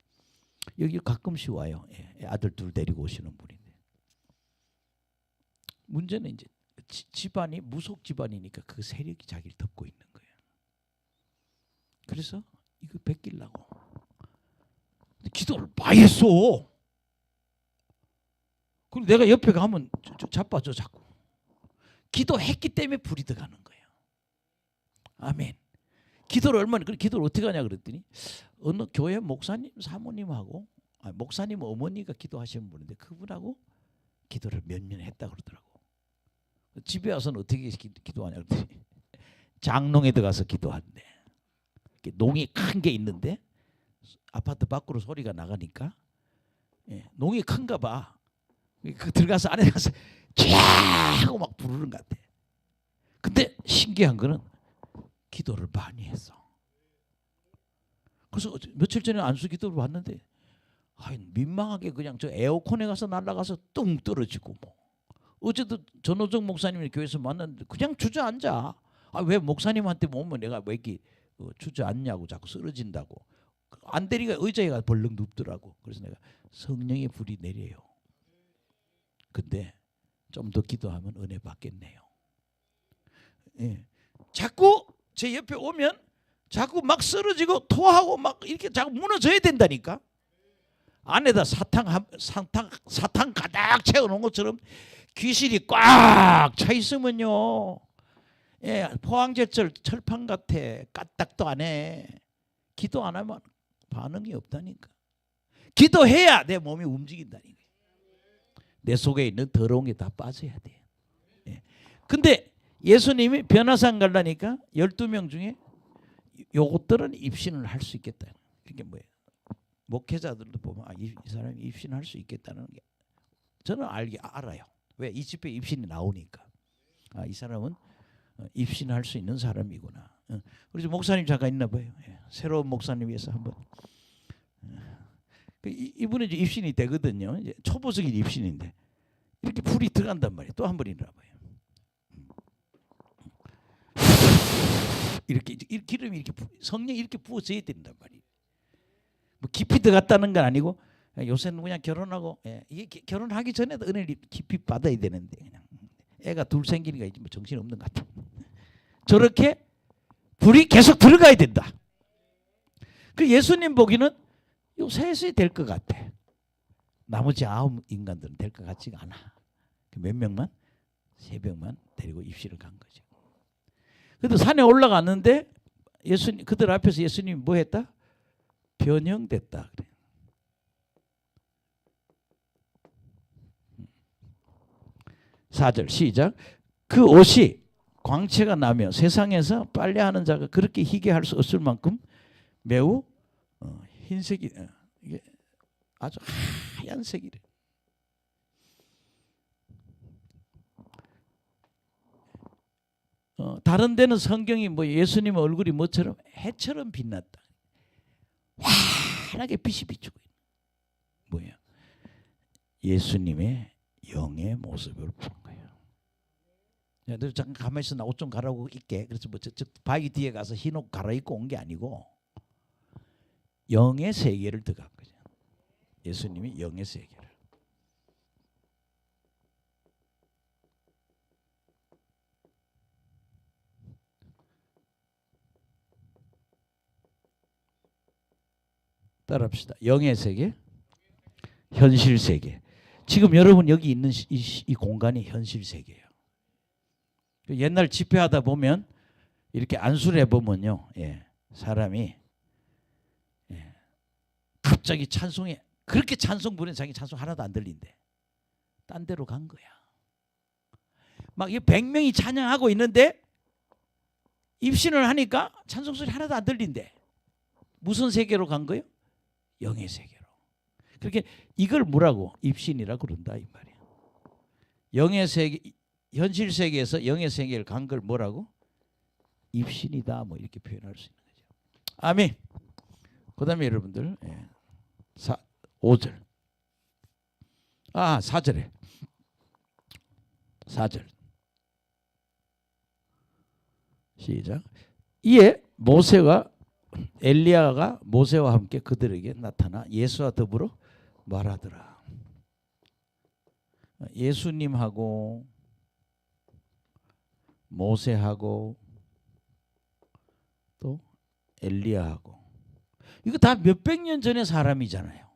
여기 가끔씩 와요. 아들 둘 데리고 오시는 분인데 문제는 이제 집안이 무속 집안이니까 그 세력이 자기를 덮고 있는 거예요. 그래서 이거 베끼려고 기도를 많이 했어. 그리고 내가 옆에 가면 자빠져 자꾸. 기도했기 때문에 불이 들어가는 거예요. 아멘. 기도를 기도를 어떻게 하냐 그랬더니 어느 교회 목사님 사모님하고 목사님 어머니가 기도하시는 분인데 그분하고 기도를 몇 년 했다 그러더라고. 집에 와서는 어떻게 기도하냐 그랬더니 장롱에 들어가서 기도한대. 농이 큰 게 있는데 아파트 밖으로 소리가 나가니까 농이 큰가 봐. 그 들어가서 안에 가서 쫙 하고 막 부르는 것 같아. 근데 신기한 거는 기도를 많이 했어. 그래서 며칠 전에 안수 기도를 왔는데 민망하게 그냥 저 에어컨에 가서 날아가서 뚱 떨어지고 뭐. 어제도 전호정 목사님이 교회에서 만났는데 그냥 주저앉아. 왜 목사님한테 오면 내가 왜 이렇게 주저앉냐고 자꾸 쓰러진다고. 안 되니까 의자에 벌렁 눕더라고. 그래서 내가 성령의 불이 내려요. 근데 좀 더 기도하면 은혜 받겠네요. 예. 자꾸 제 옆에 오면 자꾸 막 쓰러지고 토하고 막 이렇게 자꾸 무너져야 된다니까. 안에다 사탕 가득 채워놓은 것처럼 귀신이 꽉 차 있으면요. 포항제철 철판 같아. 까딱도 안 해. 기도 안 하면 반응이 없다니까. 기도해야 내 몸이 움직인다니까. 내 속에 있는 더러운 게 다 빠져야 돼. 근데 예수님이 변화산 가려니까 12명 중에 요것들은 입신을 할 수 있겠다. 그게 뭐예요? 목회자들도 보면 이 사람이 입신할 수 있겠다는 게 저는 알아요. 왜? 이 집회 입신이 나오니까. 이 사람은 입신할 수 있는 사람이구나. 그래서 목사님 잠깐 있나 봐요. 새로운 목사님 위해서 한번. 이분은 이제 입신이 되거든요. 이제 초보적인 입신인데 이렇게 불이 들어간단 말이에요. 또 한 번 일어나 봐요. 이렇게 기름이 이렇게 성령이 이렇게 부어져야 된단 말이에요. 뭐 깊이 들어갔다는 건 아니고 요새는 그냥 결혼하고 이게 결혼하기 전에도 은혜를 깊이 받아야 되는데 그냥 애가 둘 생기니까 이제 뭐 정신 없는 것 같아. 저렇게 불이 계속 들어가야 된다. 그 예수님 보기는 요 셋이 될 것 같아. 나머지 9 인간들은 될 것 같지가 않아. 몇 명만? 3명만 데리고 입시를 간 거죠. 그래도 산에 올라갔는데 예수님 그들 앞에서 예수님이 뭐 했다? 변형됐다 그래. 사절 시작. 그 옷이 광채가 나며 세상에서 빨래하는 자가 그렇게 희게 할 수 없을 만큼 매우 흰색이 이게 아주 하얀색이래. 다른 데는 성경이 뭐 예수님 얼굴이 뭐처럼 해처럼 빛났다. 환하게 빛이 비추고 있는 뭐예요? 예수님의 영의 모습을 본 거예요. 너 잠깐 가만히 있어 나 옷 좀 갈아입고 있게. 그래서 뭐 저 바위 뒤에 가서 흰 옷 갈아입고 온 게 아니고 영의 세계를 들어간 거죠. 예수님이 영의 세계를. 따라합시다. 영의 세계, 현실 세계. 지금 여러분 여기 있는 이 공간이 현실 세계예요. 옛날 집회하다 보면 이렇게 안수를 해보면요, 사람이 갑자기 찬송에 그렇게 찬송 부르는 자기 찬송 하나도 안 들린대. 딴 데로 간 거야. 막 100명이 찬양하고 있는데 입신을 하니까 찬송 소리 하나도 안 들린대. 무슨 세계로 간 거예요? 영의 세계로. 그렇게 이걸 뭐라고? 입신이라고 그런다 이 말이야. 영의 세계, 현실 세계에서 영의 세계를 간 걸 뭐라고? 입신이다 뭐 이렇게 표현할 수 있는 거죠. 아멘. 그다음에 여러분들 5절. 4절에 4절 시작. 이에 모세와 엘리야가 모세와 함께 그들에게 나타나 예수와 더불어 말하더라. 예수님하고 모세하고 또 엘리야하고 이거 다 몇백 년 전의 사람이잖아요.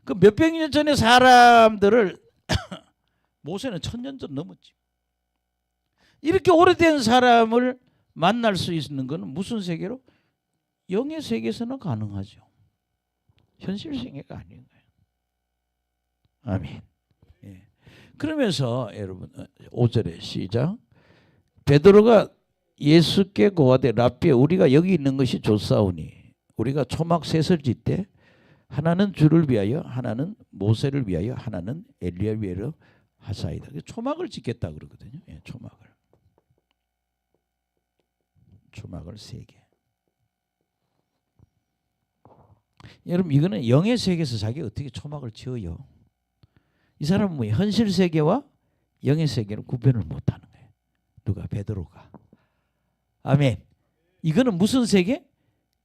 그 몇백 년 전의 사람들을 모세는 1000년 전 넘었지. 이렇게 오래된 사람을 만날 수 있는 것은 무슨 세계로? 영의 세계에서는 가능하죠. 현실 세계가 아닌 거예요. 아멘. 예. 그러면서 여러분 5절에 시작. 베드로가 예수께 고하되 랍비여 우리가 여기 있는 것이 좋사오니 우리가 초막 셋을 짓되 하나는 주를 위하여 하나는 모세를 위하여 하나는 엘리야를 위하여 하사이다. 초막을 짓겠다 그러거든요. 예, 초막을 3개. 여러분 이거는 영의 세계에서 자기가 어떻게 초막을 지어요? 이 사람은 뭐 현실 세계와 영의 세계를 구별을 못하는 거예요. 누가? 베드로가. 아멘. 이거는 무슨 세계?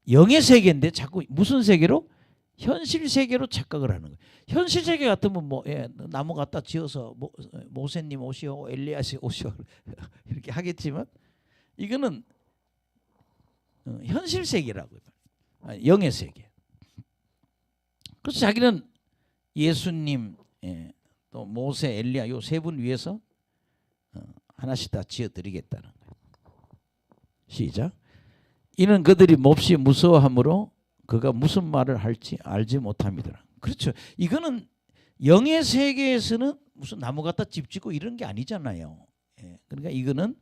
영의 세계인데 자꾸 무슨 세계로? 현실 세계로 착각을 하는 거예요. 현실 세계 같으면 뭐 나무 갖다 지어서 모세님 오시오, 엘리야시 오시오 이렇게 하겠지만 이거는 현실 세계라고요. 영의 세계. 그래서 자기는 예수님, 또 모세, 엘리야 요 3분 위해서 하나씩 다 지어드리겠다는 거예요. 시작. 이는 그들이 몹시 무서워하므로 그가 무슨 말을 할지 알지 못합니다. 그렇죠. 이거는 영의 세계에서는 무슨 나무 갖다 집 짓고 이런 게 아니잖아요. 그러니까 이거는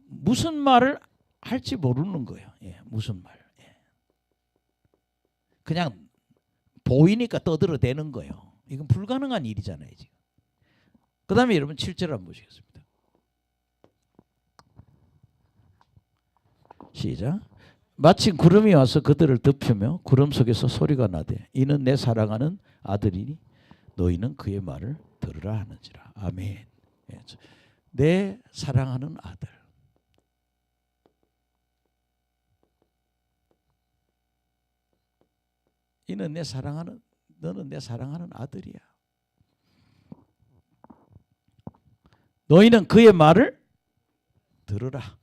무슨 말을 할지 모르는 거예요. 무슨 말. 그냥 보이니까 떠들어대는 거예요. 이건 불가능한 일이잖아요. 지금. 그 다음에 여러분 7절 한번 보시겠습니다. 시작. 마침 구름이 와서 그들을 덮으며 구름 속에서 소리가 나되 이는 내 사랑하는 아들이니 너희는 그의 말을 들으라 하는지라. 아멘. 내 사랑하는 아들. 이는 너는 내 사랑하는 아들이야. 너희는 그의 말을 들으라.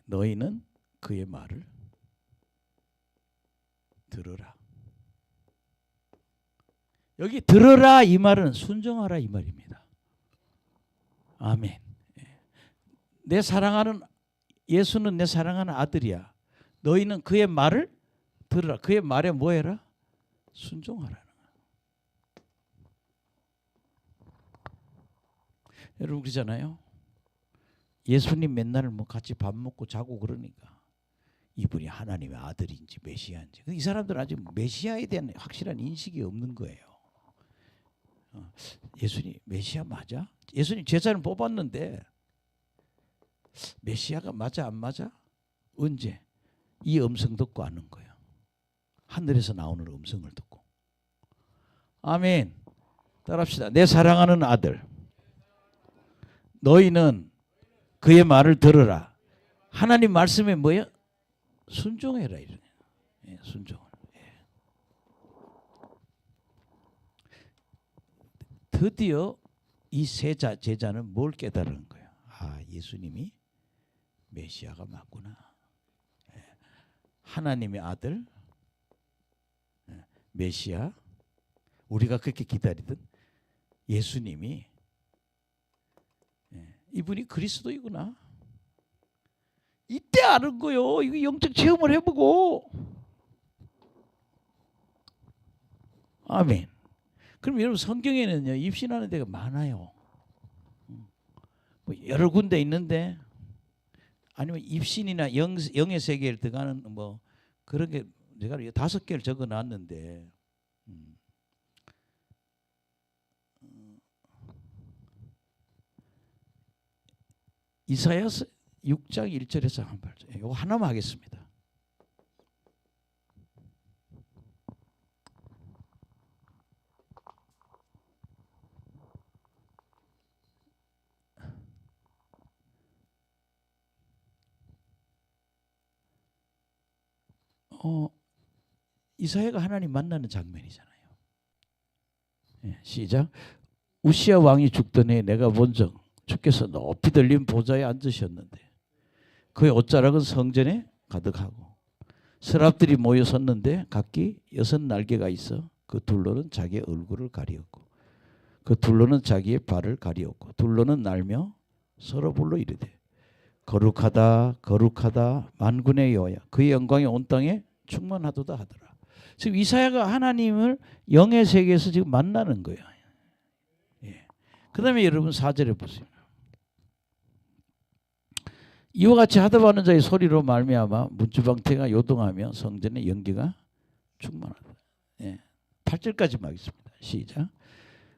너희는 그의 말을 들으라. 여기 들으라 이 말은 순종하라 이 말입니다. 아멘. 내 사랑하는 예수는 내 사랑하는 아들이야. 너희는 그의 말을 들으라. 그의 말에 뭐 해라? 순종하라는 거야. 여러분 그러잖아요. 예수님 맨날 뭐 같이 밥 먹고 자고 그러니까 이분이 하나님의 아들인지 메시아인지 이 사람들은 아직 메시아에 대한 확실한 인식이 없는 거예요. 예수님 메시아 맞아? 예수님 제자는 뽑았는데 메시아가 맞아 안 맞아? 언제? 이 음성 듣고 아는 거예요. 하늘에서 나오는 음성을 듣고. 아멘. 따라합시다. 내 사랑하는 아들 너희는 그의 말을 들으라. 하나님 말씀에 뭐예요? 순종해라. 순종을. 드디어 이 제자는 뭘 깨달은 거예요? 아, 예수님이 메시아가 맞구나. 하나님의 아들 메시아 우리가 그렇게 기다리던 예수님이 이분이 그리스도이구나. 이때 아는 거요. 이거 영적 체험을 해보고. 아멘. 그럼 여러분 성경에는요 입신하는 데가 많아요. 뭐 여러 군데 있는데 아니면 입신이나 영의 세계를 들어가는 뭐 그런 게 제가 5개를 적어놨는데 이사야서 6장 1절에서 한 8절. 이거 하나만 하겠습니다. 이사야가 하나님 만나는 장면이잖아요. 시작. 우시야 왕이 죽던 해에 내가 본 적, 주께서 높이 들린 보좌에 앉으셨는데 그의 옷자락은 성전에 가득하고 서랍들이 모여 섰는데 각기 6날개가 있어 그 둘로는 자기의 얼굴을 가리었고 그 둘로는 자기의 발을 가리었고 둘로는 날며 서로 불러 이르되 거룩하다 거룩하다 만군의 여호와야 그의 영광이 온 땅에 충만하도다 하더라. 지금 이사야가 하나님을 영의 세계에서 지금 만나는 거예요. 예. 그 다음에 여러분 4절에 보세요. 이와 같이 하다바는 자의 소리로 말미암아 문주방태가 요동하며 성전의 연기가 충만하다. 예. 8절까지 하겠습니다. 시작.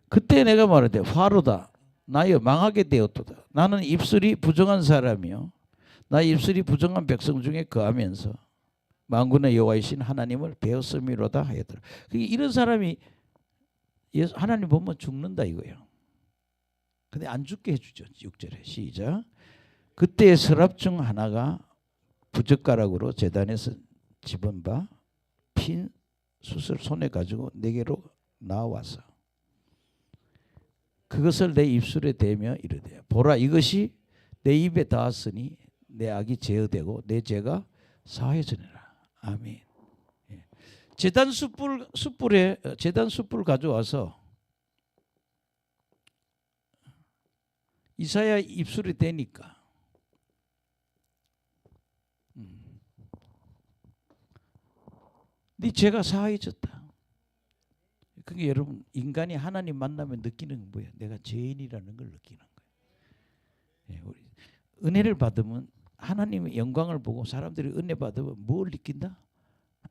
그때 내가 말하되 화로다 나여 망하게 되었도다. 나는 입술이 부정한 사람이요 나의 입술이 부정한 백성 중에 거하면서 만군의 여호와이신 하나님을 배웠음이로다 하였더라. 이런 사람이 하나님 보면 죽는다 이거예요. 근데 안 죽게 해주죠. 6절에 시작. 그때 서랍 중 하나가 부젓가락으로 제단에서 집은 바 핀 숯을 손에 가지고 내게로 나와서 그것을 내 입술에 대며 이르되 보라 이것이 내 입에 닿았으니 내 악이 제어되고 내 죄가 사해지니라. 아멘. 제단 숯불을 가져와서 이사야 입술에 대니까 네 죄가 사해졌다. 그게 여러분 인간이 하나님 만나면 느끼는 건 뭐예요? 내가 죄인이라는 걸 느끼는 거예요. 우리 은혜를 받으면 하나님의 영광을 보고 사람들이 은혜 받으면 뭘 느낀다?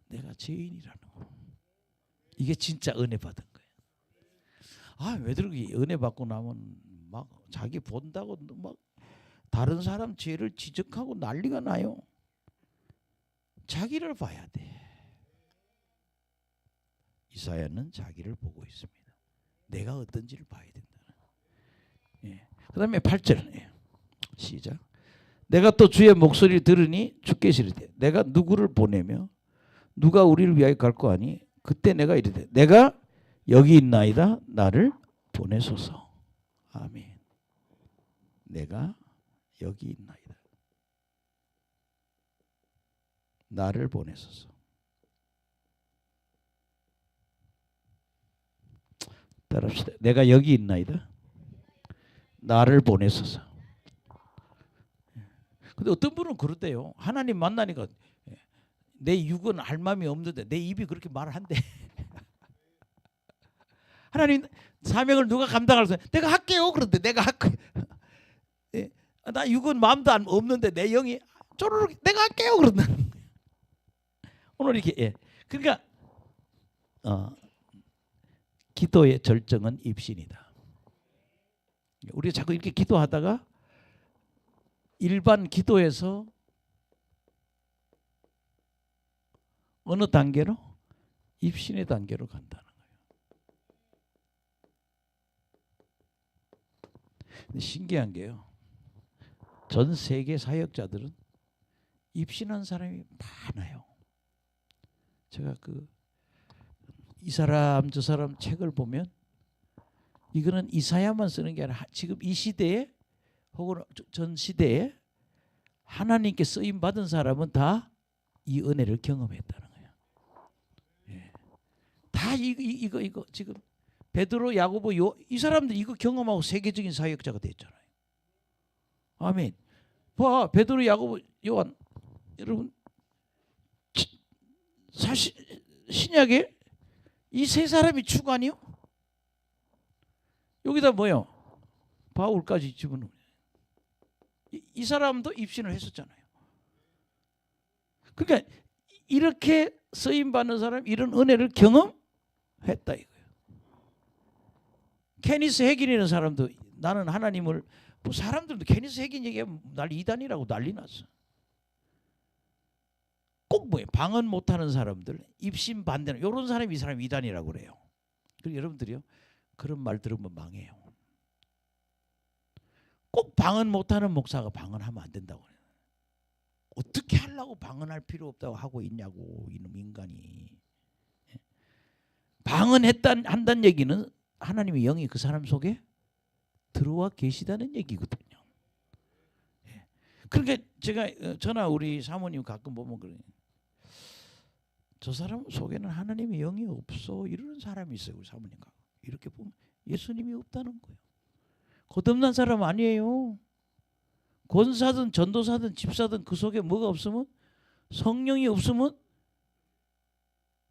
내가 죄인이라는 거. 이게 진짜 은혜 받은 거예요. 아, 왜 그렇게 은혜 받고 나면 막 자기 본다고 막 다른 사람 죄를 지적하고 난리가 나요. 자기를 봐야 돼. 이사야는 자기를 보고 있습니다. 내가 어떤지를 봐야 된다. 예. 그 다음에 8절 예. 시작. 내가 또 주의 목소리를 들으니 주께 이르되 내가 누구를 보내며 누가 우리를 위하여 갈 거 아니 그때 내가 이르되 내가 여기 있나이다 나를 보내소서. 아멘. 내가 여기 있나이다 나를 보내소서. 따라합시다. 내가 여기 있나이다 나를 보내소서. 근데 어떤 분은 그러대요. 하나님 만나니까 내 육은 할 마음이 없는데 내 입이 그렇게 말을 한대. 하나님 사명을 누가 감당할 수 있어요? 내가 할게요. 그런데 내가 할게요. 나 육은 마음도 없는데 내 영이 쪼르륵 내가 할게요. 그런다. 오늘 이렇게 그러니까 기도의 절정은 입신이다. 우리가 자꾸 이렇게 기도하다가 일반 기도에서 어느 단계로? 입신의 단계로 간다는 거예요. 근데 신기한 게요. 전 세계 사역자들은 입신한 사람이 많아요. 제가 이 사람 저 사람 책을 보면 이거는 이사야만 쓰는 게 아니라 지금 이 시대에 혹은 전 시대에 하나님께 쓰임 받은 사람은 다 이 은혜를 경험했다는 거예요. 예. 다 이거 지금 베드로, 야고보 이 사람들 이거 경험하고 세계적인 사역자가 됐잖아요. 아멘. 봐 베드로, 야고보, 요한 여러분 사실 신약에 이 세 사람이 주관이요? 여기다 뭐요? 바울까지 집어넣어요. 이 사람도 입신을 했었잖아요. 그러니까 이렇게 쓰임 받는 사람 이런 은혜를 경험했다 이거예요. 케니스 해긴이라는 사람도 나는 하나님을 뭐 사람들도 케니스 해긴 얘기하면 날 이단이라고 난리 났어. 꼭 뭐예요? 방언 못하는 사람들, 입신 반대는 이런 사람이 이 사람이 이단이라고 그래요. 그리고 여러분들이요 그런 말 들으면 망해요. 꼭 방언 못하는 목사가 방언하면 안 된다고 그래요. 어떻게 하려고 방언할 필요 없다고 하고 있냐고 이놈 인간이. 방언한다는 얘기는 하나님의 영이 그 사람 속에 들어와 계시다는 얘기거든요. 예. 그러니까 제가 저나 우리 사모님 가끔 보면 그래요. 저 사람 속에는 하나님의 영이 없어 이러는 사람이 있어요. 우리 사모님과 이렇게 보면 예수님이 없다는 거예요. 거듭난 사람 아니에요. 권사든 전도사든 집사든 그 속에 뭐가 없으면, 성령이 없으면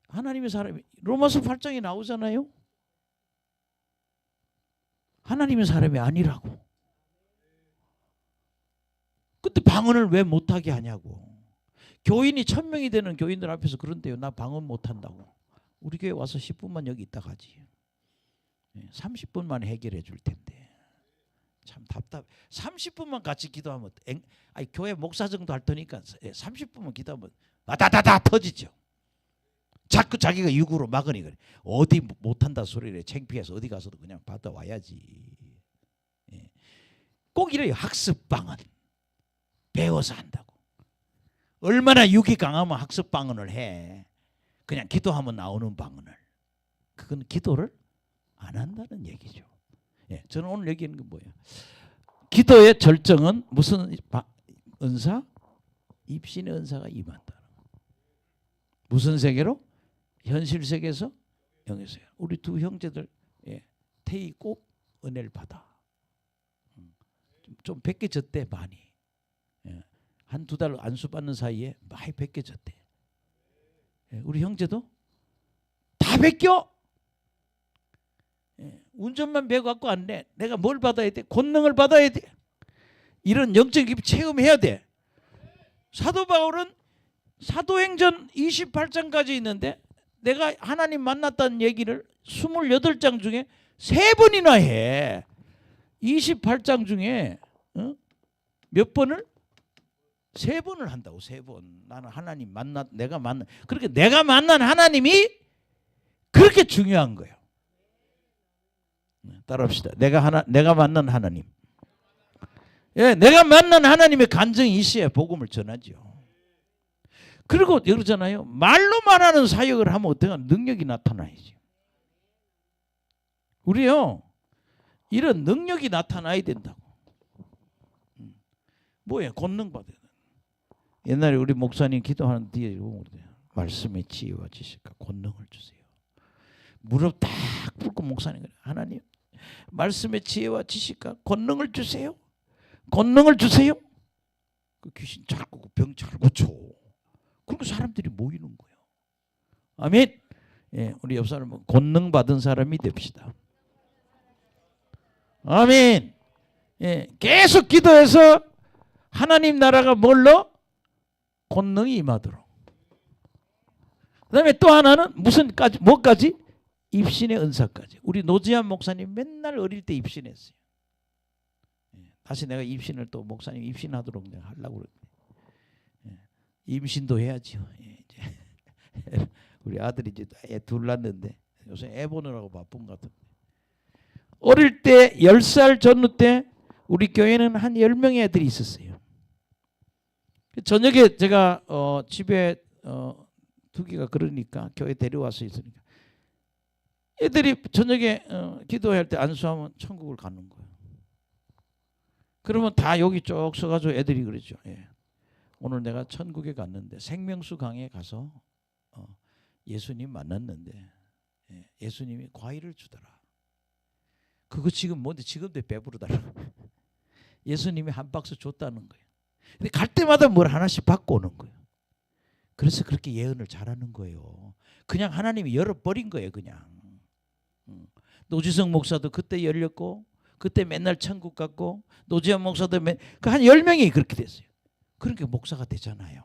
하나님의 사람이, 로마서 8장에 나오잖아요. 하나님의 사람이 아니라고. 근데 방언을 왜 못하게 하냐고. 교인이 1000명이 되는 교인들 앞에서 그런데요. 나 방언 못한다고. 우리 교회 와서 10분만 여기 있다 가지. 30분만 해결해 줄 텐데. 참 답답. 30분만 같이 기도하면, 아니 교회 목사 정도 할 테니까 30분만 기도하면 와다다다 터지죠. 자꾸 자기가 육으로 막으니 그래. 어디 못한다 소리를 창피해서 어디 가서도 그냥 받아와야지. 꼭 이래요. 학습방언 배워서 한다고. 얼마나 육이 강하면 학습방언을 해. 그냥 기도하면 나오는 방언을. 그건 기도를 안 한다는 얘기죠. 저는 오늘 얘기하는 건 뭐예요? 기도의 절정은 무슨 은사? 입신의 은사가 임한다. 무슨 세계로? 현실 세계에서 영의 세계. 우리 두 형제들 태희 꼭 은혜를 받아. 좀 베껴졌대 많이. 한두 달 안수 받는 사이에 많이 베껴졌대. 우리 형제도 다 베껴. 운전만 배워갖고 안 돼. 내가 뭘 받아야 돼? 권능을 받아야 돼. 이런 영적 체험해야 돼. 사도 바울은 사도행전 28장까지 있는데 내가 하나님 만났다는 얘기를 28장 중에 3번이나 해. 28장 중에 몇 번을? 3번을 한다고. 3번. 나는 하나님 내가 만난. 그렇게 내가 만난 하나님이 그렇게 중요한 거예요. 따라합시다. 내가 만난 하나님. 내가 만난 하나님의 간증이 있어야 복음을 전하죠. 그리고 그러잖아요. 말로 말하는 사역을 하면 어떻게 능력이 나타나야지. 우리요 이런 능력이 나타나야 된다고. 뭐예요? 권능 받아야 돼. 옛날에 우리 목사님 기도하는 뒤에 말씀의 지혜와 지식과 권능을 주세요. 무릎 딱 꿇고 목사님 그래. 하나님 말씀의 지혜와 지식과 권능을 주세요. 권능을 주세요. 그 귀신 잘 끄고 병 잘 고쳐. 그리고 사람들이 모이는 거예요. 아멘. 우리 옆 사람은 권능 받은 사람이 됩시다. 아멘. 계속 기도해서 하나님 나라가 뭘로? 권능이 임하도록. 그다음에 또 하나는 무슨까지? 뭐까지? 입신의 은사까지. 우리 노지한 목사님 맨날 어릴 때 입신했어요. 다시 내가 입신을 또 목사님 입신하도록 내가 하려고 그랬는데 임신도 해야지요. 이제 우리 아들이 이제 애 둘 낳는데 요새 애 보느라고 바쁜 것 같은데 어릴 때 10살 전후 때 우리 교회는 한 10명의 애들이 있었어요. 저녁에 제가 집에 두기가 그러니까 교회 데려와서 있으니까 애들이 저녁에 기도할 때 안수하면 천국을 가는 거예요. 그러면 다 여기 쭉 서가지고 애들이 그러죠. 오늘 내가 천국에 갔는데 생명수 강에 가서 예수님 만났는데 예수님이 과일을 주더라. 그거 지금 뭔데 지금도 배부르더라. 예수님이 한 박스 줬다는 거예요. 근데 갈 때마다 뭘 하나씩 받고 오는 거예요. 그래서 그렇게 예언을 잘하는 거예요. 그냥 하나님이 열어버린 거예요. 그냥. 노지성 목사도 그때 열렸고 그때 맨날 천국 갔고 노지한 목사도 한 10명이 그렇게 됐어요. 그러니까 목사가 되잖아요.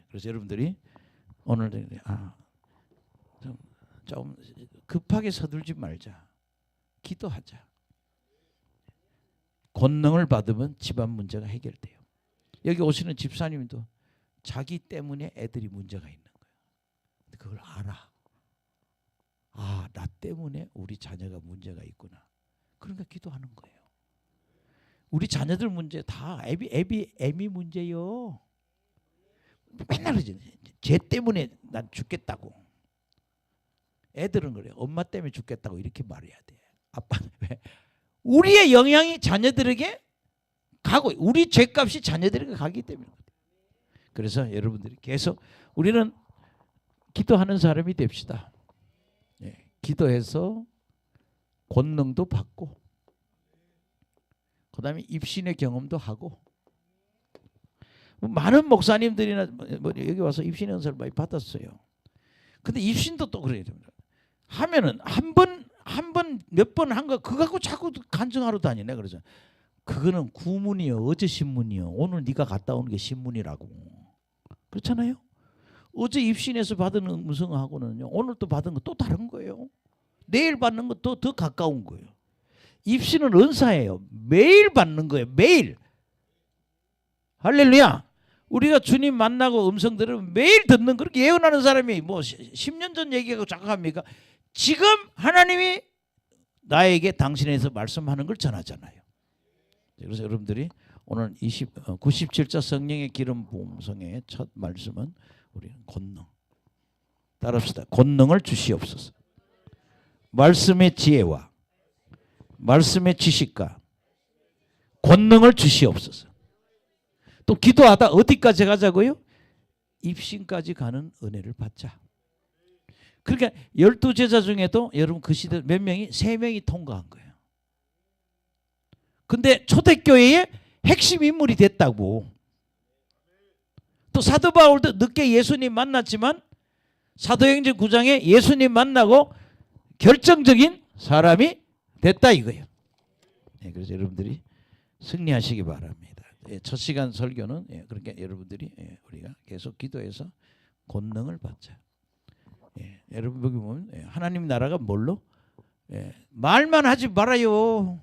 그래서 여러분들이 오늘 좀 급하게 서둘지 말자. 기도하자. 권능을 받으면 집안 문제가 해결돼요. 여기 오시는 집사님도 자기 때문에 애들이 문제가 있는 거예요. 그걸 알아. 나 때문에 우리 자녀가 문제가 있구나. 그러니까 기도하는 거예요. 우리 자녀들 문제 다 애미 문제요. 맨날 그러지. 쟤 때문에 난 죽겠다고. 애들은 그래요. 엄마 때문에 죽겠다고 이렇게 말해야 돼. 아빠는 왜? 우리의 영향이 자녀들에게 가고 우리 죄값이 자녀들에게 가기 때문에. 그래서 여러분들이 계속 우리는 기도하는 사람이 됩시다. 예, 기도해서 권능도 받고 그다음에 입신의 경험도 하고 많은 목사님들이나 뭐 여기 와서 입신의 은사를 많이 받았어요. 근데 입신도 또 그래야 됩니다. 하면은 한 번 몇 번 한 거 그거 갖고 자꾸 간증하러 다니네. 그러죠. 그거는 구문이요, 어제 신문이요. 오늘 네가 갔다 오는 게 신문이라고. 그렇잖아요. 어제 입신에서 받은 음성하고는요, 오늘 또 받은 거 또 다른 거예요. 내일 받는 것도 더 가까운 거예요. 입신은 은사예요. 매일 받는 거예요. 매일. 할렐루야. 우리가 주님 만나고 음성 들으면 매일 듣는, 그렇게 예언하는 사람이 뭐 10년 전 얘기하고 잠깐합니까? 지금 하나님이 나에게 당신에서 말씀하는 걸 전하잖아요. 그래서 여러분들이 오늘 97자 성령의 기름 부음성의 첫 말씀은 우리는 권능. 따라합시다. 권능을 주시옵소서. 말씀의 지혜와 말씀의 지식과 권능을 주시옵소서. 또 기도하다 어디까지 가자고요? 입신까지 가는 은혜를 받자. 그러니까 12제자 중에도 여러분 그 시대 몇 명이? 3명이 통과한 거예요. 근데 초대교회의 핵심 인물이 됐다고. 또 사도 바울도 늦게 예수님 만났지만 사도행전 9장에 예수님 만나고 결정적인 사람이 됐다 이거예요. 네, 그래서 여러분들이 승리하시기 바랍니다. 첫 시간 설교는 그러니까 여러분들이 우리가 계속 기도해서 권능을 받자. 여러분 여기 보면 하나님 나라가 뭘로? 말만 하지 말아요.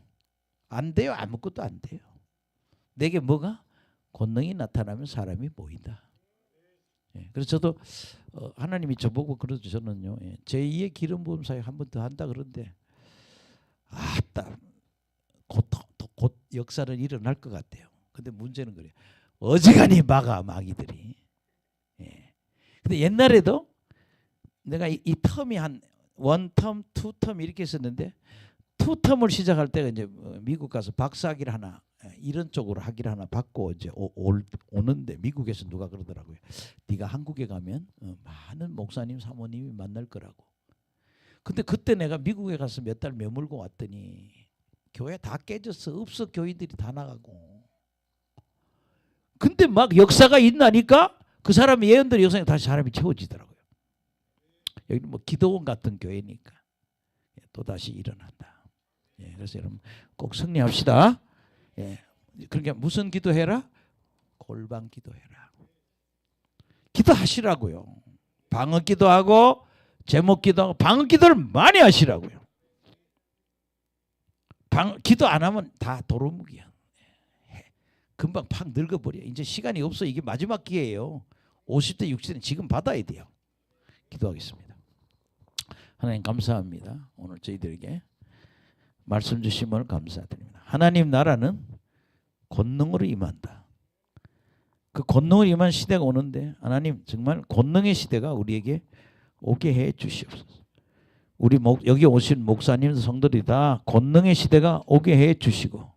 안 돼요. 아무것도 안 돼요. 내게 뭐가? 권능이 나타나면 사람이 보인다. 그래서 저도 하나님이 저보고 그러죠. 저는요, 제2의 기름 부음 사역 한 번 더 한다 그런데 아따 곧 역사는 일어날 것 같아요. 근데 문제는 그래요. 어지간히 막아 마귀들이. 근데 옛날에도 내가 이 텀이 한 1텀, 2텀 이렇게 했었는데 2텀을 시작할 때가 이제 미국 가서 박사학위를 하나 이런 쪽으로 학위를 하나 받고 이제 오는데 미국에서 누가 그러더라고요. 네가 한국에 가면 많은 목사님 사모님이 만날 거라고. 근데 그때 내가 미국에 가서 몇 달 머물고 왔더니 교회 다 깨졌어. 없어. 교인들이 다 나가고. 근데 막 역사가 있나니까 그 사람의 예언들이 역사에 다시 사람이 채워지더라고요. 여기는 뭐 기도원 같은 교회니까 또 다시 일어난다. 그래서 여러분 꼭 승리합시다. 그러니까 무슨 기도해라? 골방 기도해라. 기도하시라고요. 방언 기도하고 제목 기도하고 방언 기도를 많이 하시라고요. 기도 안 하면 다 도루묵이야. 금방 팍 늙어버려. 이제 시간이 없어. 이게 마지막 기회예요. 50대 60대는 지금 받아야 돼요. 기도하겠습니다. 하나님 감사합니다. 오늘 저희들에게 말씀 주심을 감사드립니다. 하나님 나라는 권능으로 임한다. 그 권능으로 임한 시대가 오는데 하나님 정말 권능의 시대가 우리에게 오게 해 주시옵소서. 우리 여기 오신 목사님 성도들이 다 권능의 시대가 오게 해 주시고